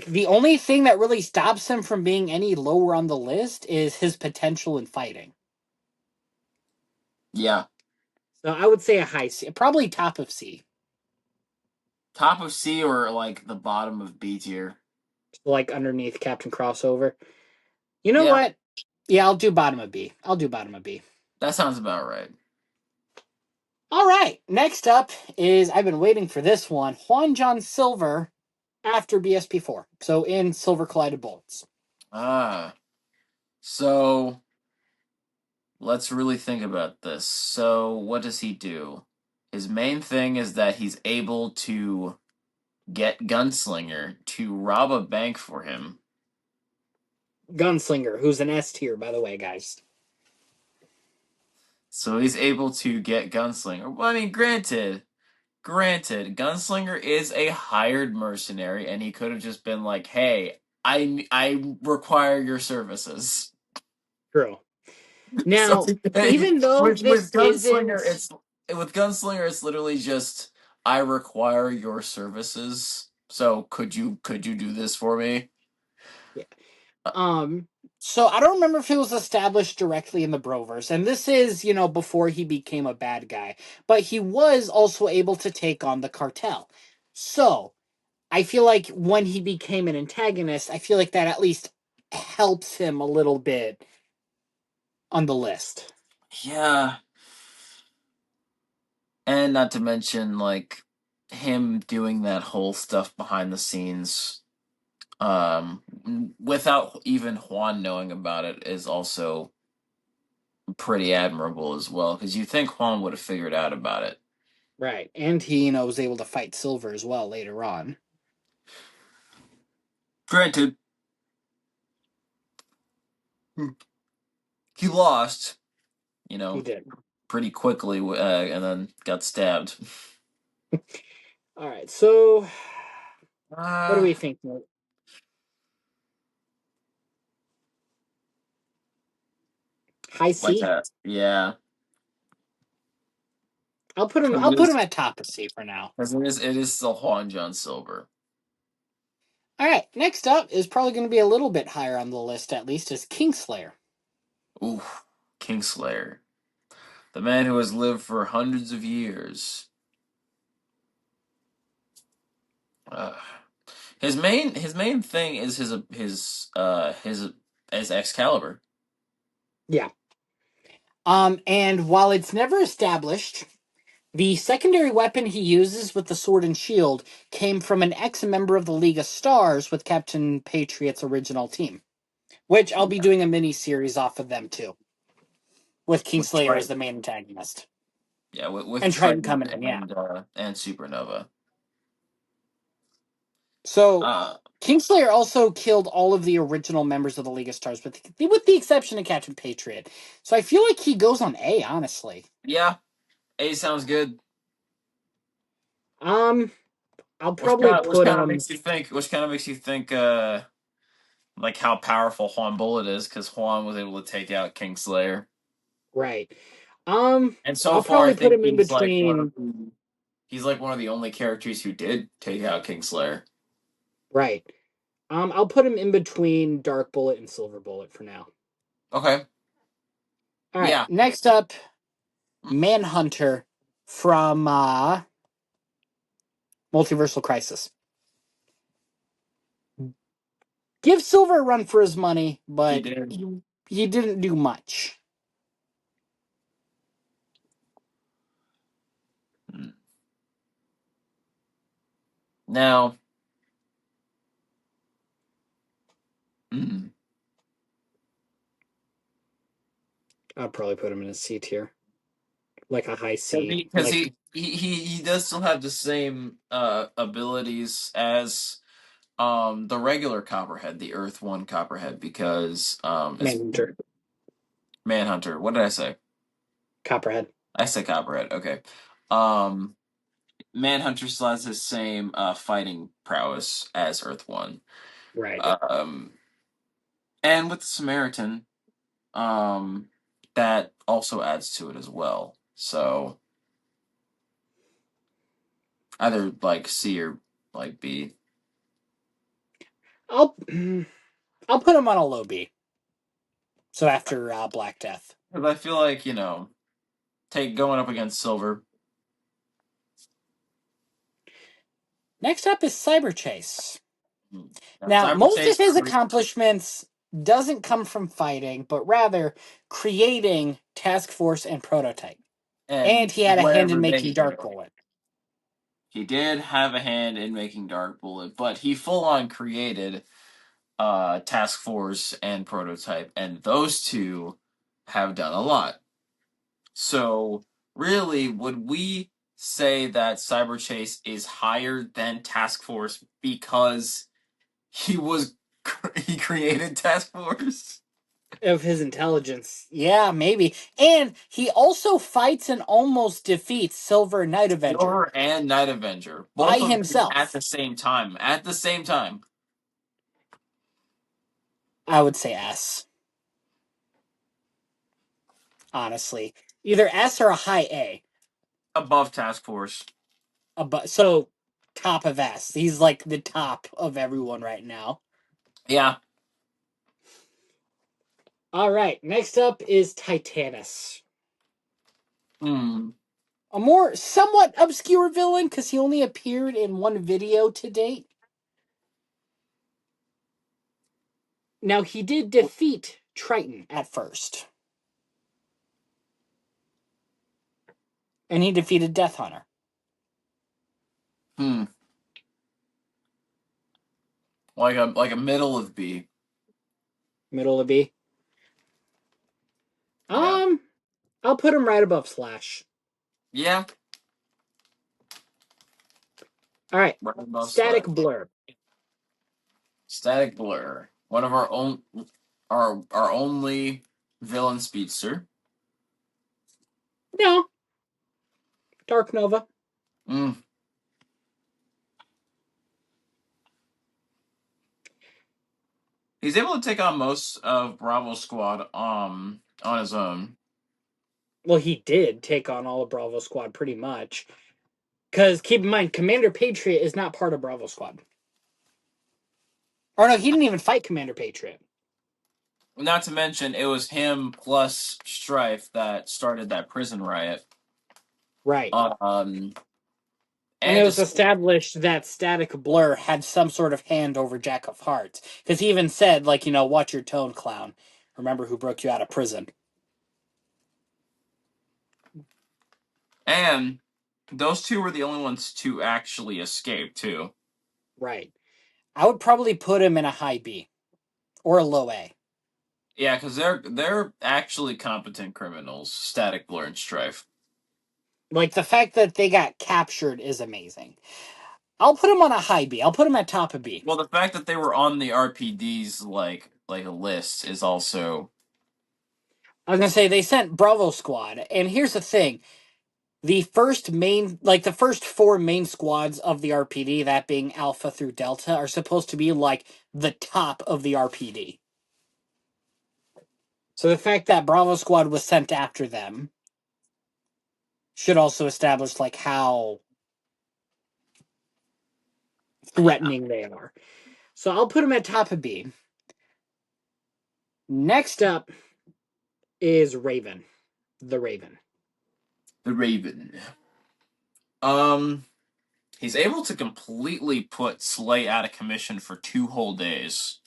the only thing that really stops him from being any lower on the list is his potential in fighting. Yeah, So I would say a high C, probably top of C, top of C or like the bottom of B tier. like underneath Captain Crossover. You know Yeah, what? Yeah, I'll do bottom of B. I'll do bottom of B. that sounds about right. All right. Next up is I've been waiting for this one. Juan John Silver after BSP4. So in Silver Collided Bullets. Ah, so let's really think about this. So what does he do? His main thing is that he's able to get Gunslinger to rob a bank for him. Gunslinger, who's an S tier, by the way, guys. So he's able to get Gunslinger. Well, I mean, granted, Gunslinger is a hired mercenary, and he could have just been like, "Hey, I require your services." True. So Now, even though with this Gunslinger, isn't, it's literally just, "I require your services. So could you do this for me?" yeah, Uh, um, so I don't remember if it was established directly in the Broverse, and this is, before he became a bad guy, but he was also able to take on the cartel. So I feel like when he became an antagonist, I feel like that at least helps him a little bit on the list. yeah, and not to mention like him doing that whole stuff behind the scenes, without even Juan knowing about it, is also pretty admirable as well. Because you think Juan would have figured out about it. Right. And he, was able to fight Silver as well later on. Granted, he lost, you He know, did. pretty quickly, and then got stabbed. All right. So, what do Uh, we think? High like C? that. Yeah. I'll put him at top of C for now. Because it is still Juan John Silver. All right. Next up is probably going to be a little bit higher on the list, at least, is Kingslayer. Ooh, Kingslayer. The man who has lived for hundreds of years. Uh, his main thing is his Excalibur. Yeah. And while it's never established, the secondary weapon he uses with the sword and shield came from an ex-member of the League of Stars with Captain Patriot's original team, which I'll be doing a mini series off of them too, with With Kingslayer as the Triton. main antagonist Yeah, with and Triton Triton coming in. Yeah. and Supernova. So Uh Kingslayer also killed all of the original members of the League of Stars, with the exception of Captain Patriot. So I feel like he goes on A, honestly. yeah, A sounds good. Um, I'll Which probably kind of which put kind of him makes you think like how powerful Juan Bullet is, because Juan was able to take out Kingslayer. right. And so I'll far I probably put think him in between. he's like one of the only characters who did take out Kingslayer. Right. I'll put him in between Dark Bullet and Silver Bullet for now. Okay. All right. Yeah. Next up, Manhunter from Multiversal Crisis. Give Silver a run for his money, He but did. he didn't do much. Now, mm, I'll probably put him in a C tier, like a high because C. he because Like he does still have the same abilities as the regular Copperhead, the Earth One Copperhead, because it's Manhunter, Manhunter. What did I say? Copperhead. I said Copperhead. Okay. Um, Manhunter still has his same fighting prowess as Earth One. Right. Um, and with the Samaritan, um, that also adds to it as well. So either like C or like B. I'll I'll put him on a low B. So after Black Death. Because I feel like, take going up against Silver. Next up is Cyber Chase. Now, Now, Cyber most of Chase his accomplishments doesn't come from fighting, but rather creating Task Force and Prototype. And and he had a hand in whatever they making Dark do. Bullet. He did have a hand in making Dark Bullet, but he full on created Task Force and Prototype, and those two have done a lot. So, really, would we say that Cyber Chase is higher than Task Force because he was he created Task Force? of his intelligence. Yeah, maybe. And he also fights and almost defeats Silver Night Avenger Silver and Night Avenger, by both of them at himself. the same time. At the same time, I would say S, honestly. Either S or a high A. above Task Force. So top of S. He's like the top of everyone right now. Yeah. All right, next up is Titanus. Hmm. A more somewhat obscure villain because he only appeared in one video to date. Now, he did defeat Triton at first, and he defeated Death Hunter. Hmm. Like a middle of B. Middle of B. Yeah. Um, I'll put him right above Slash. Yeah. All right, Right above Static Slash. Blur. Static Blur. One of our only villain speedster. No, Dark Nova. Mm. He's able to take on most of Bravo Squad on his own. Well, he did take on all of Bravo Squad pretty much. Because keep in mind, Commander Patriot is not part of Bravo Squad. Or no, he didn't even fight Commander Patriot. Not to mention, it was him plus Strife that started that prison riot. Right. Um, And it and was just established that Static Blur had some sort of hand over Jack of Hearts. Because he even said, like, watch your tone, clown. Remember who broke you out of prison. and those two were the only ones to actually escape too. Right. I would probably put him in a high B or a low A. Yeah, because they're actually competent criminals. Static Blur and Strife. Like, the fact that they got captured is amazing. I'll put him on a high B. I'll put him at top of B. Well, the fact that they were on the RPD's like a list is also I was going to say, they sent Bravo Squad. And here's the thing. The first four main squads of the RPD, that being Alpha through Delta, are supposed to be like the top of the RPD. So the fact that Bravo Squad was sent after them should also establish like how yeah. threatening they are. So I'll put them at top of B. Next up is Raven, the Raven. The Raven. Um, he's able to completely put Slay out of commission for 2 whole days.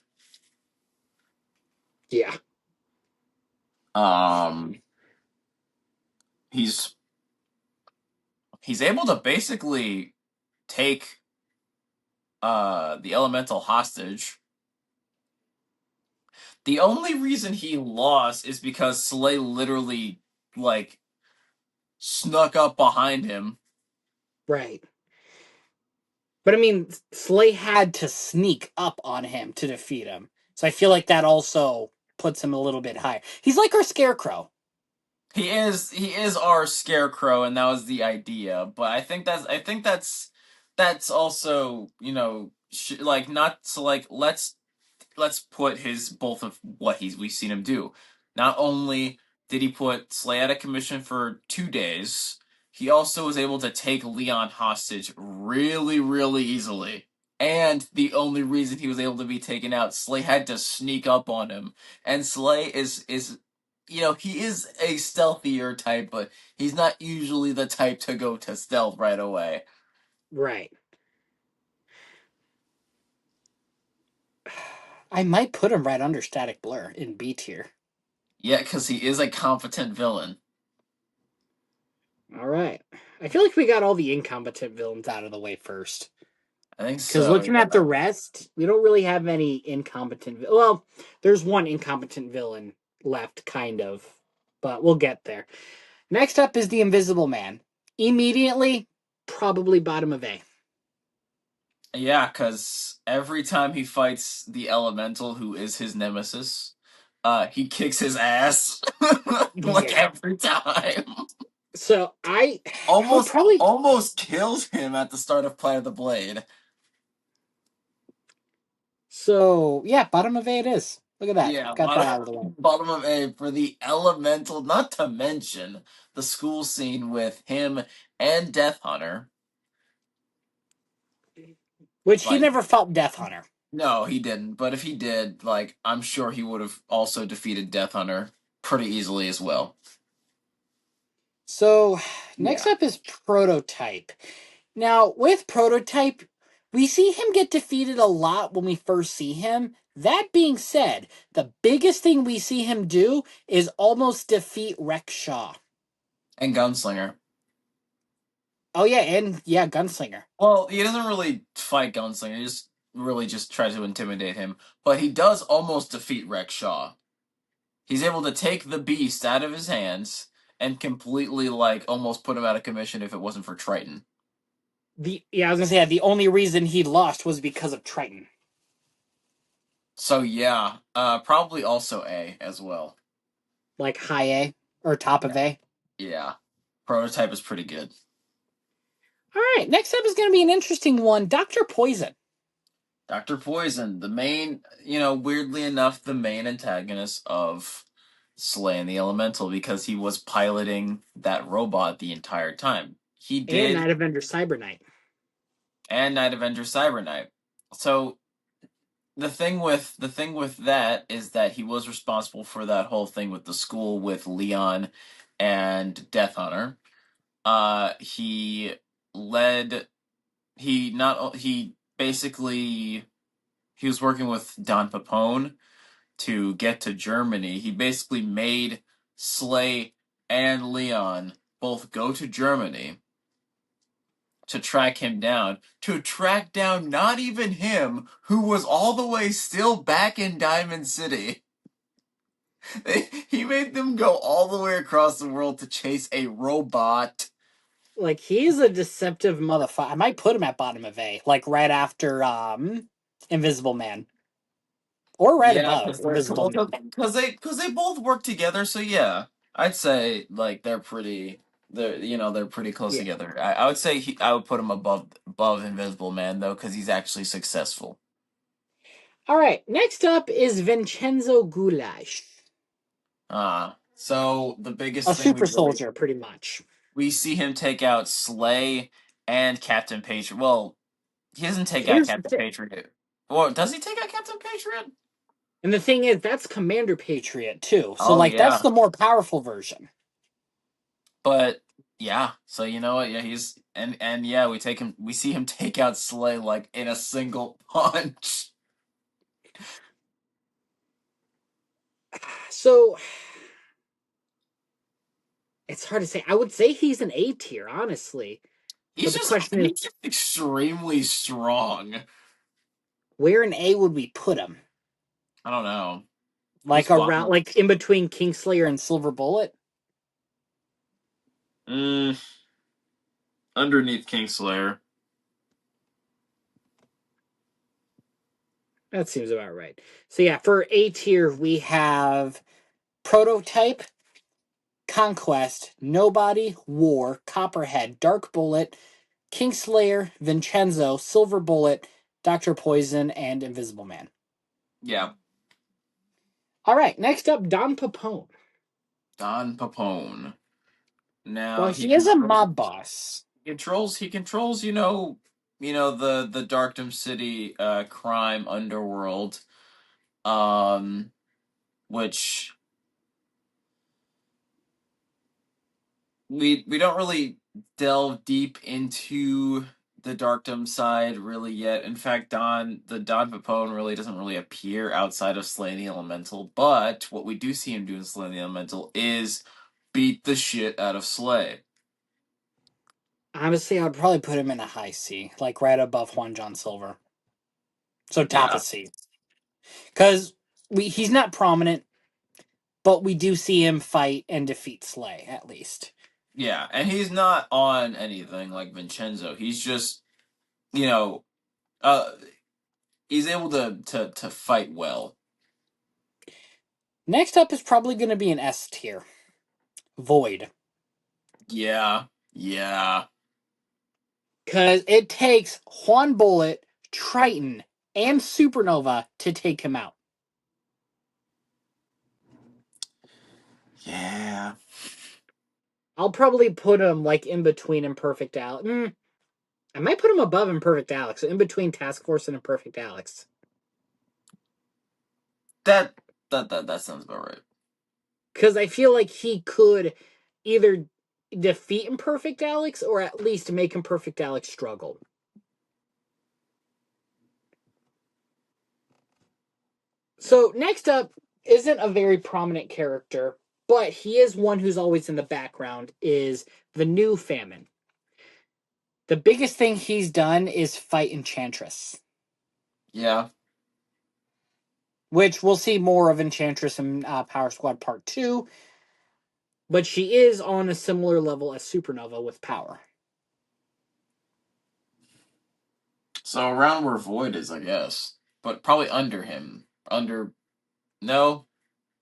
Yeah, Um, he's he's able to basically take the elemental hostage. The only reason he lost is because Slay literally like snuck up behind him. right. But I mean, Slay had to sneak up on him to defeat him. So I feel like that also puts him a little bit higher. He's like our Scarecrow. He is our scarecrow, and that was the idea. But I think that's also like not so like let's put his both of what we've seen him do. Not only did he put Slay out of commission for 2 days, he also was able to take Leon hostage really, really easily. And the only reason he was able to be taken out, Slay had to sneak up on him. And Slay is he is a stealthier type, but he's not usually the type to go to stealth right away. Right. I might put him right under Static Blur in B tier. Yeah, because he is a competent villain. All right. I feel like we got all the incompetent villains out of the way first. I think Because so, looking at the yeah. rest, we don't really have any incompetent. Well, there's one incompetent villain left, kind of, but we'll get there. Next up is the Invisible Man. Immediately, probably bottom of A. Yeah, because every time he fights the elemental who is his nemesis, he kicks his ass like Yeah. every time. So I would Almost probably almost kills him at the start of Play of the Blade. so yeah, bottom of A it is. Look at that. Yeah, Got that out of the way. bottom of A for the elemental, not to mention the school scene with him and Death Hunter. Which he Like, never fought Death Hunter. no, he didn't. But if he did, like, I'm sure he would have also defeated Death Hunter pretty easily as well. So next Yeah. up is Prototype. Now, with Prototype, we see him get defeated a lot when we first see him. That being said, the biggest thing we see him do is almost defeat Rex Shaw. And Gunslinger. Oh yeah, and yeah, Gunslinger. Well, he doesn't really fight Gunslinger. He just really just tries to intimidate him. But he does almost defeat Rex Shaw. He's able to take the beast out of his hands and completely, like, almost put him out of commission if it wasn't for Triton. I was gonna say the only reason he lost was because of Triton. So yeah, probably also A as well. Like high A or top Yeah. of A. Yeah. Prototype is pretty good. Alright, next up is gonna be an interesting one. Dr. Poison. Dr. Poison, the main, weirdly enough, the main antagonist of Slay and the Elemental because he was piloting that robot the entire time. He And did, Night Avenger Cyber Knight. and Night Avenger Cyber Knight. So the thing with that is that he was responsible for that whole thing with the school with Leon and Death Hunter. He led he not he basically he was working with Don Papone to get to Germany. He basically made Slay and Leon both go to Germany to track him down, to track down not even him, who was all the way still back in Diamond City. He made them go all the way across the world to chase a robot. Like he's a deceptive motherfucker. I might put him at bottom of A, like right after Invisible Man. Or right Yeah, above Invisible Man. because they both work together. So yeah, I'd say like they're pretty close Yeah. together. I would say I would put him above Invisible Man though because he's actually successful. Alright, next up is Vincenzo Goulash. So the A biggest thing super soldier, pretty much. we see him take out Slay and Captain Patriot. Well, he doesn't take out Here's the Captain thing. Patriot. Well, does he take out Captain Patriot? And the thing is, that's Commander Patriot, too. So, Oh like, that's yeah, the more powerful version. but yeah. So you know what? Yeah, he's and yeah, we see him take out Slay like in a single punch. So, it's hard to say. I would say he's an A tier, honestly. But the question is, He's just extremely strong. where in A would we put him? I don't know. Who's Like, around, bottom? like, in between Kingslayer and Silver Bullet? Mm, underneath Kingslayer. That seems about right. So, yeah, for A tier, we have Prototype, Conquest, Nobody, War, Copperhead, Dark Bullet, Kingslayer, Vincenzo, Silver Bullet, Dr. Poison, and Invisible Man. Yeah, All right, next up, Don Papone. Don Papone. Now Well, he he is a controls mob boss. he controls the Darkdom City crime underworld, um which we don't really delve deep into the Darkdom side really yet. In fact, the Don Papone really doesn't really appear outside of Slaying the Elemental, but what we do see him do in Slaying the Elemental is beat the shit out of Slay. Honestly, I'd probably put him in a high C, like right above Juan John Silver. So top Yeah. of C. Because he's not prominent, but we do see him fight and defeat Slay, at least. Yeah, and he's not on anything like Vincenzo. He's just, you know, uh he's able to fight well. Next up is probably going to be an S tier. Void. Yeah. Yeah. Because it takes Juan Bullet, Triton, and Supernova to take him out. Yeah. I'll probably put him like in between Imperfect Alex. I might put him above Imperfect Alex, so in between Task Force and Imperfect Alex. That sounds about right. Because I feel like he could either defeat Imperfect Alex or at least make Imperfect Alex struggle. So next up isn't a very prominent character, but he is one who's always in the background, is the new Famine. The biggest thing he's done is fight Enchantress, Yeah. which we'll see more of Enchantress in Power Squad Part 2, but she is on a similar level as Supernova with power. So around where Void is, I guess. But probably under him. Under no,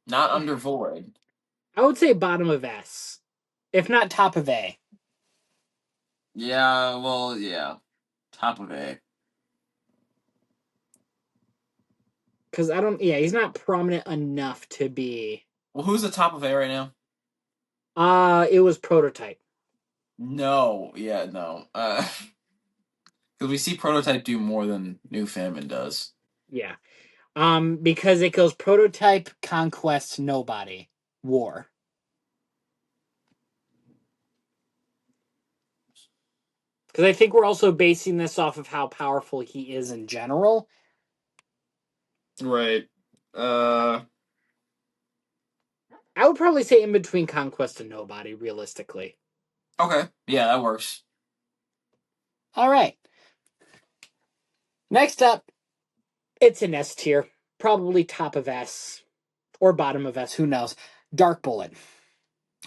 not under Void. I would say bottom of S, if not top of A. Yeah, well, yeah. Top of A. Because he's not prominent enough to be. Well, who's the top of A right now? It was Prototype. No, yeah, no. Because we see Prototype do more than New Famine does. Yeah. Because it goes Prototype, Conquest, Nobody, War. Because I think we're also basing this off of how powerful he is in general. Right. Uh, I would probably say in between Conquest and Nobody, realistically. okay. Yeah, that works. All right. Next up, it's an S tier. Probably top of S. Or bottom of S, who knows. Dark Bullet.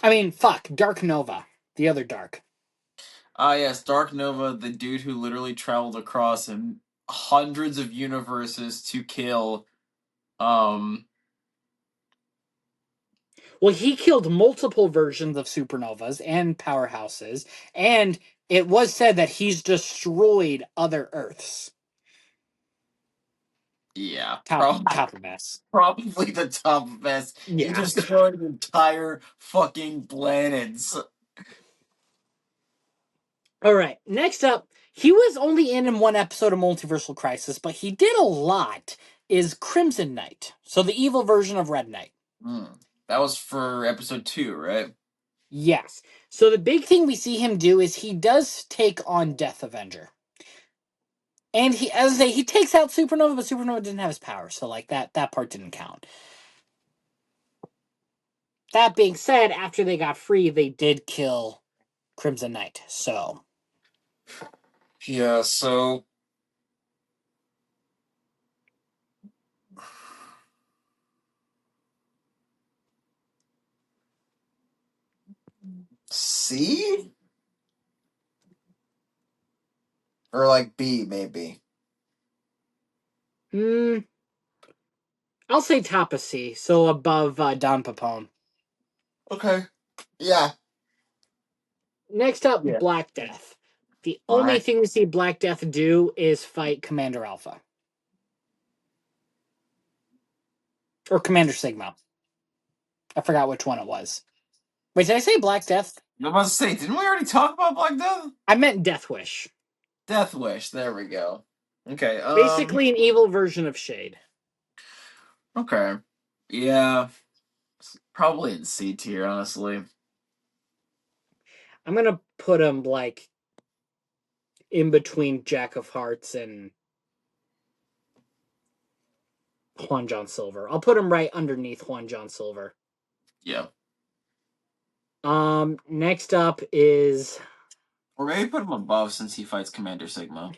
Dark Nova. The other Dark. Ah, yes, Dark Nova, the dude who literally traveled across hundreds of universes to kill, um, Well, he killed multiple versions of supernovas and powerhouses, and it was said that he's destroyed other Earths. yeah, Top of S. probably the top best. He Yeah. destroyed entire fucking planets. All right. Next up, he was only in one episode of Multiversal Crisis, but he did a lot. Is Crimson Knight, so the evil version of Red Knight. That was for episode 2, right? Yes. So the big thing we see him do is he does take on Death Avenger. And he takes out Supernova, but Supernova didn't have his power, so like that part didn't count. That being said, after they got free, they did kill Crimson Knight. So Yeah, so C or like B maybe. mm, I'll say top of C, so above Don Papone. Okay. Yeah. Next up, Yeah. Black Death. The only Black. thing we see Black Death do is fight Commander Alpha. Or Commander Sigma. I forgot which one it was. Wait, did I say Black Death? I was about to say, didn't we already talk about Black Death? I meant Death Wish. Death Wish. There we go. Okay. Basically an evil version of Shade. Okay. Yeah. Probably in C tier, honestly. I'm gonna put him like in between Jack of Hearts and Juan John Silver. I'll put him right underneath Juan John Silver. Yeah. Next up is Or maybe put him above since he fights Commander Sigma.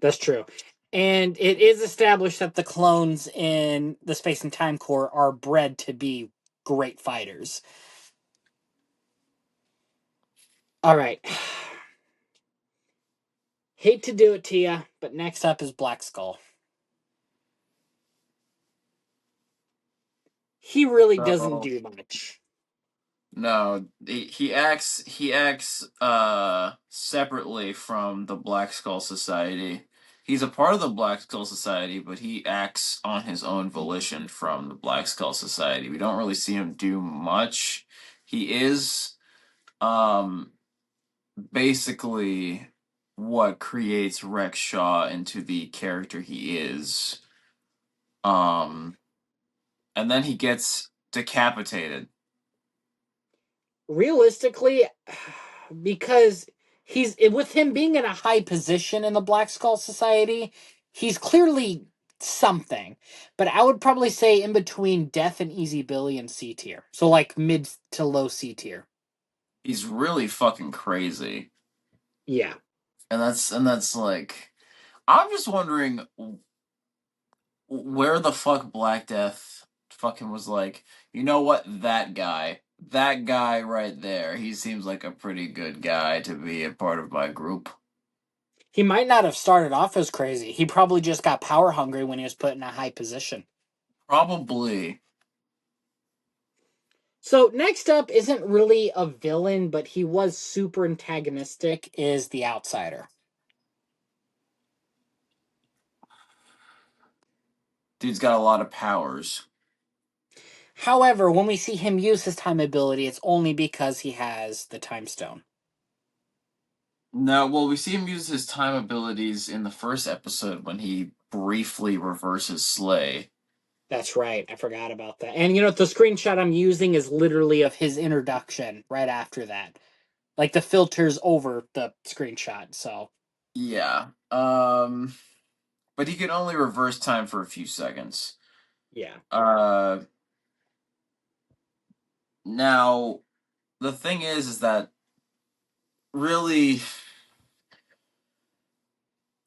that's true. And it is established that the clones in the Space and Time Corps are bred to be great fighters. All right. Hate to do it to you, but next up is Black Skull. he really doesn't So do much. no, he acts separately from the Black Skull Society. He's a part of the Black Skull Society, but he acts on his own volition from the Black Skull Society. We don't really see him do much. He is um basically what creates Rex Shaw into the character he is. Um and then he gets decapitated. Realistically, because he's with him being in a high position in the Black Skull Society, he's clearly something. But I would probably say in between Death and Easy Billy and C tier. So like mid to low C tier. He's really fucking crazy. Yeah. And that's like I'm just wondering where the fuck Black Death fucking was like, you know what, that guy right there, he seems like a pretty good guy to be a part of my group. He might not have started off as crazy. He probably just got power hungry when he was put in a high position. Probably. So next up isn't really a villain, but he was super antagonistic, is the Outsider. Dude's got a lot of powers. However, when we see him use his time ability, it's only because he has the time stone. No, well, we see him use his time abilities in the first episode when he briefly reverses Slay. That's right. I forgot about that. And you know, the screenshot I'm using is literally of his introduction right after that. Like the filters over the screenshot. So, Yeah. But he can only reverse time for a few seconds. yeah. Uh Now the thing is that really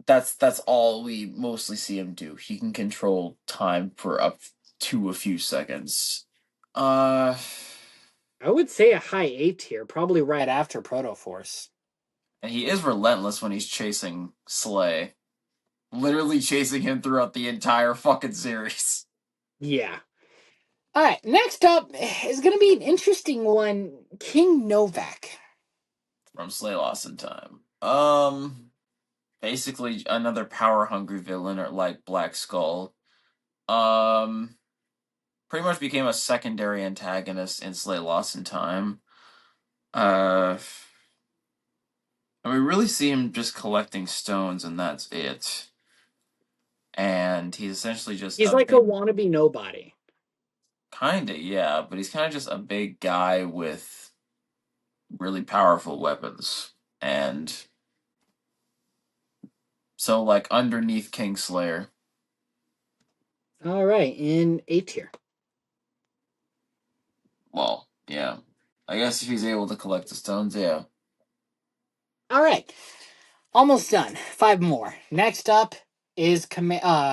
that's all we mostly see him do. He can control time for up to a few seconds. Uh I would say a high A tier, probably right after Proto Force. and he is relentless when he's chasing Slay. Literally chasing him throughout the entire fucking series. Yeah. All right. Next up is going to be an interesting one King Novak. From Slay Lost in Time. Basically another power hungry villain or like Black Skull. Um Pretty much became a secondary antagonist in Slay Lost in Time. Uh and we really see him just collecting stones and that's it. And he's essentially just He's a like a big wannabe nobody. kinda, yeah, but he's kinda just a big guy with really powerful weapons. And so like underneath Kingslayer. All right. In A tier. Well, yeah. I guess if he's able to collect the stones, yeah. All right. Almost done. Five more. Next up is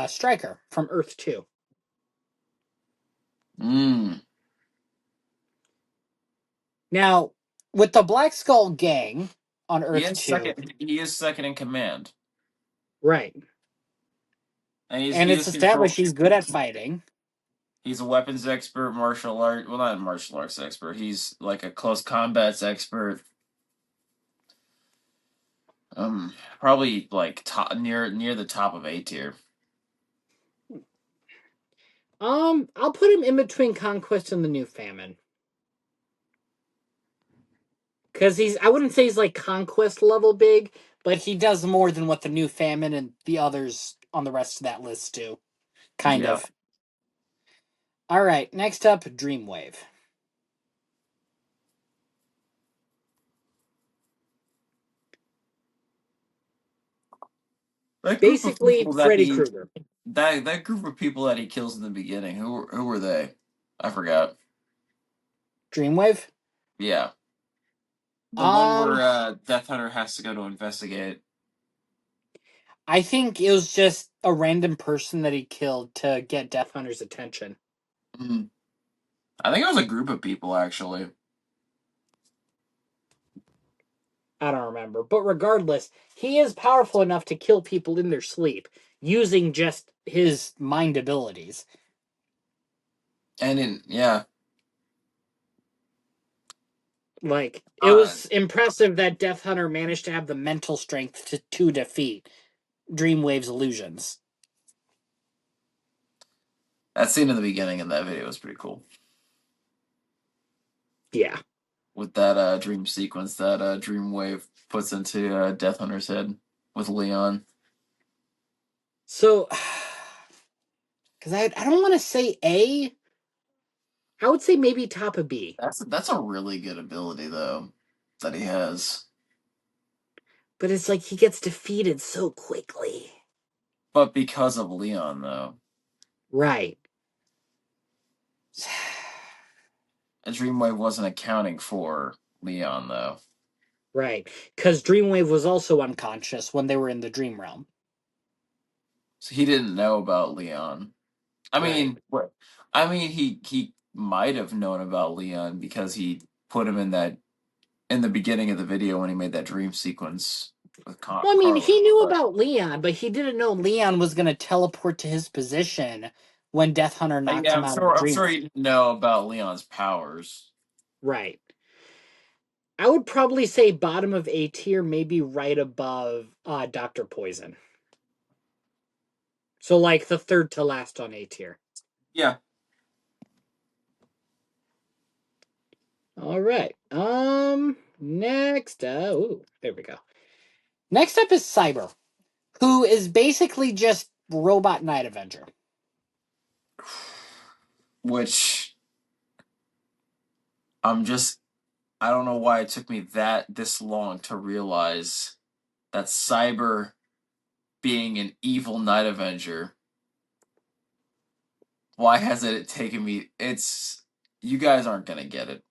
Striker from Earth 2. Mm. Now, with the Black Skull gang on He Earth is 2, second he is second in command. right. And And he it's is control established he's good at fighting. he's a weapons expert, martial art well not a martial arts expert. He's like a close combats expert. Probably like top near the top of A tier. I'll put him in between Conquest and the New Famine. Because I wouldn't say he's like Conquest level big, but he does more than what the New Famine and the others on the rest of that list do. Kind Yeah. of. All right, next up, Dreamwave. That group of Basically, people Freddy Krueger. that group of people that he kills in the beginning, who were they? I forgot. Dreamwave? Yeah. The one Um, where Death Hunter has to go to investigate. I think it was just a random person that he killed to get Death Hunter's attention. Mhm. I think it was a group of people actually. I don't remember. But regardless, he is powerful enough to kill people in their sleep using just his mind abilities. And in yeah, Like, it uh, was impressive that Death Hunter managed to have the mental strength to defeat Dreamwave's illusions. that scene in the beginning of that video was pretty cool. Yeah. With that dream sequence that Dreamwave puts into Death Hunter's head with Leon. So, because I don't want to say A, I would say maybe top of B. That's a really good ability though that he has. But it's like he gets defeated so quickly. But because of Leon though. Right. And Dreamwave wasn't accounting for Leon though. Right. Because Dreamwave was also unconscious when they were in the dream realm. So he didn't know about Leon. I Right. mean, what? I mean, he might have known about Leon because he put him in that in the beginning of the video when he made that dream sequence with Well, I mean, Carlos. he knew But about Leon, but he didn't know Leon was going to teleport to his position when Death Hunter knocked yeah, him out of the I'm dream sure realm. he didn't know about Leon's powers. Right. I would probably say bottom of A tier, maybe right above Dr. Poison. So, like, the third to last on A tier. Yeah. All right. Next, ooh, there we go. Next up is Cyber, who is basically just Robot Night Avenger. Which I don't know why it took me this long to realize that Cyber being an evil Night Avenger. Why hasn't it taken me? It's you guys aren't gonna get it,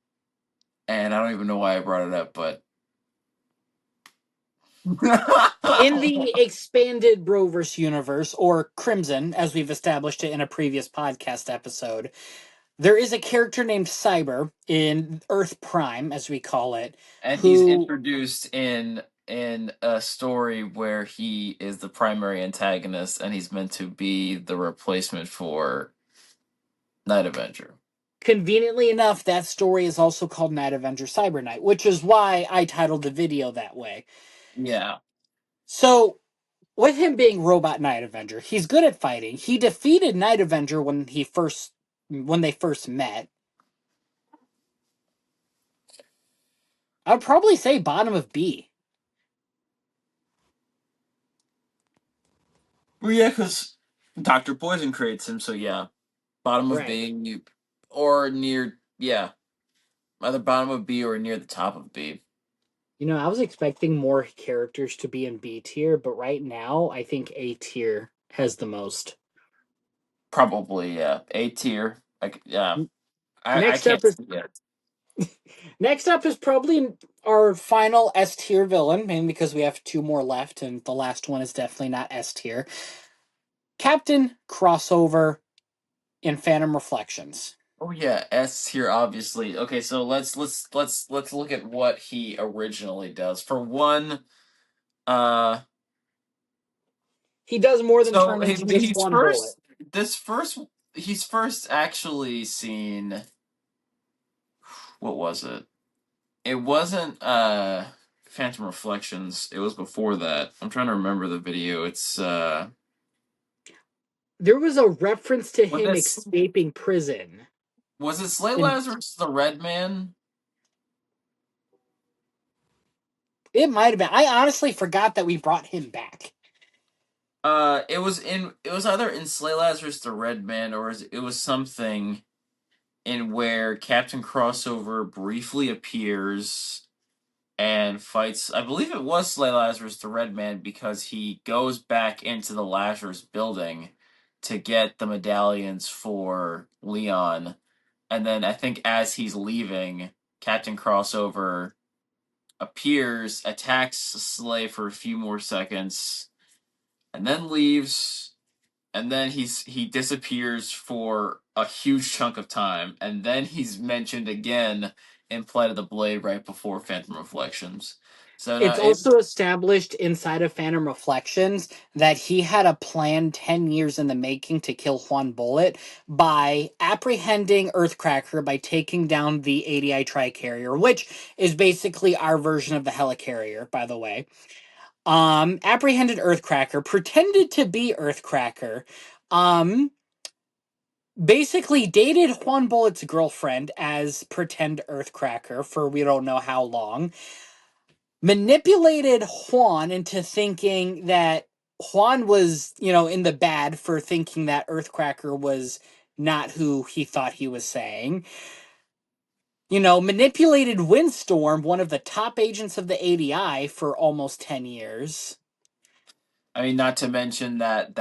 and I don't even know why I brought it up, but In the expanded Broverse universe, or Crimson, as we've established it in a previous podcast episode, there is a character named Cyber in Earth Prime, as we call it, and he's who introduced in a story where he is the primary antagonist, and he's meant to be the replacement for Night Avenger. conveniently enough, that story is also called Night Avenger Cyber Knight, which is why I titled the video that way. Yeah. So, with him being Robot Night Avenger, he's good at fighting. He defeated Night Avenger when they first met. I'd probably say bottom of B. Well, yeah, because Dr. Poison creates him, so yeah. Bottom of Right. B, or near, yeah. Either bottom of B or near the top of B. You know, I was expecting more characters to be in B tier, but right now I think A tier has the most. Probably, yeah. A tier. Yeah. I Next can't up is see it. next up is probably our final S tier villain, mainly because we have two more left, and the last one is definitely not S tier. Captain Crossover in Phantom Reflections. Oh yeah, S tier obviously. Okay, so let's look at what he originally does. For one, uh He does more than so turn into just one bullet. this first he's first actually seen what was it? It wasn't Phantom Reflections. It was before that. I'm trying to remember the video. It's There was a reference to was him this escaping prison. was it Slay And Lazarus the Red Man? it might have been. I honestly forgot that we brought him back. It was either in Slay Lazarus the Red Man or it was something in where Captain Crossover briefly appears and fights. I believe it was Slay Lazarus the Red Man because he goes back into the Lazarus building to get the medallions for Leon. And then I think as he's leaving, Captain Crossover appears, attacks Slay for a few more seconds, and then leaves. And then he disappears for a huge chunk of time, and then he's mentioned again in Plight of the Blade right before Phantom Reflections. So now It's also established inside of Phantom Reflections that he had a plan 10 years in the making to kill Juan Bullet by apprehending Earthcracker by taking down the ADI Tricarrier, which is basically our version of the Helicarrier, by the way. Apprehended Earthcracker, pretended to be Earthcracker, um, basically dated Juan Bullet's girlfriend as pretend Earthcracker for we don't know how long, manipulated Juan into thinking that Juan was, in the bad for thinking that Earthcracker was not who he thought he was saying. Manipulated Windstorm, one of the top agents of the ADI for almost 10 years. I mean, not to mention that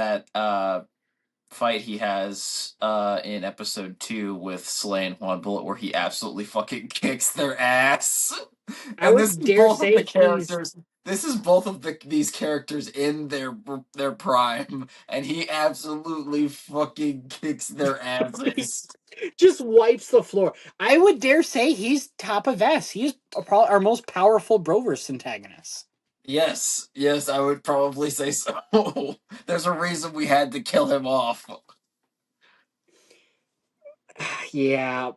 fight he has in episode 2 with Slay and Juan Bullet, where he absolutely fucking kicks their ass. I And this is would dare both of the say he's characters. This is both of these characters in their prime, and he absolutely fucking kicks their asses. just wipes the floor. I would dare say he's top of S. He's our most powerful Broverse antagonist. Yes, yes, I would probably say so. There's a reason we had to kill him off. Yeah,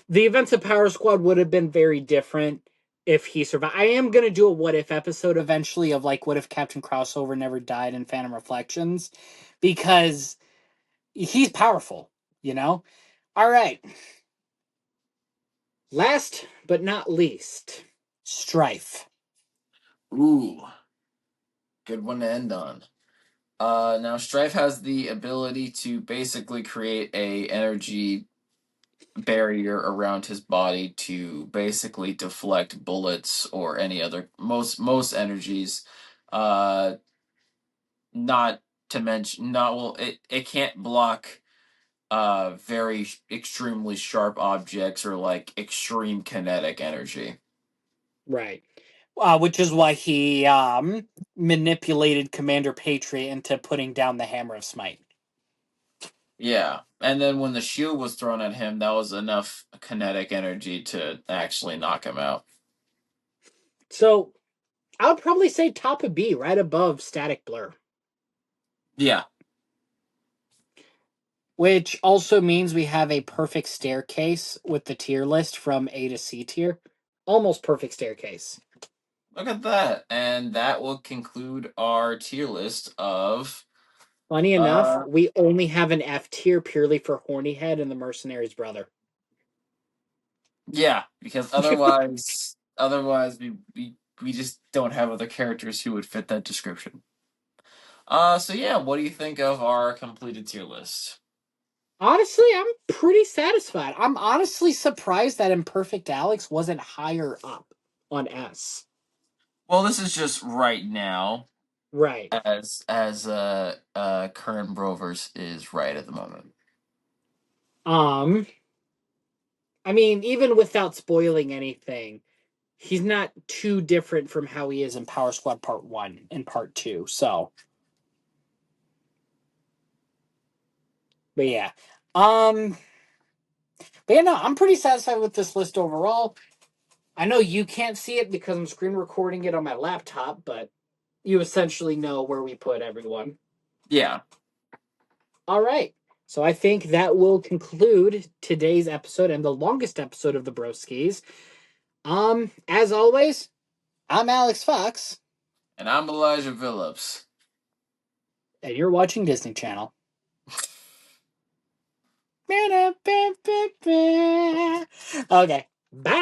the events of Power Squad would have been very different if he survived. I am gonna do a what if episode eventually of like what if Captain Crossover never died in Phantom Reflections, because he's powerful, you know. All right, last but not least, Strife. Ooh, good one to end on. Now Strife has the ability to basically create a energy barrier around his body to basically deflect bullets or any other most energies. Uh, not to mention, not well, it can't block very extremely sharp objects or like extreme kinetic energy. Right. Which is why he manipulated Commander Patriot into putting down the Hammer of Smite. Yeah, and then when the shield was thrown at him, that was enough kinetic energy to actually knock him out. So I would probably say top of B, right above Static Blur. Yeah. Which also means we have a perfect staircase with the tier list from A to C tier. Almost perfect staircase. Look at that. And that will conclude our tier list of Funny enough, uh we only have an F tier purely for Horny Head and the Mercenary's brother. yeah, because otherwise we just don't have other characters who would fit that description. So yeah, what do you think of our completed tier list? Honestly, I'm pretty satisfied. I'm honestly surprised that Imperfect Alex wasn't higher up on S. Well, this is just right now Right. as current Broverse is right at the moment. Um, I mean, even without spoiling anything, he's not too different from how he is in Power Squad Part 1 and Part 2. So, but yeah. Um, but yeah, no, I'm pretty satisfied with this list overall. I know you can't see it because I'm screen recording it on my laptop, but you essentially know where we put everyone. Yeah. All right. So I think that will conclude today's episode and the longest episode of the Broskies. As always, I'm Alex Fox, And I'm Elijah Phillips. and you're watching Disney Channel. Okay. Bye.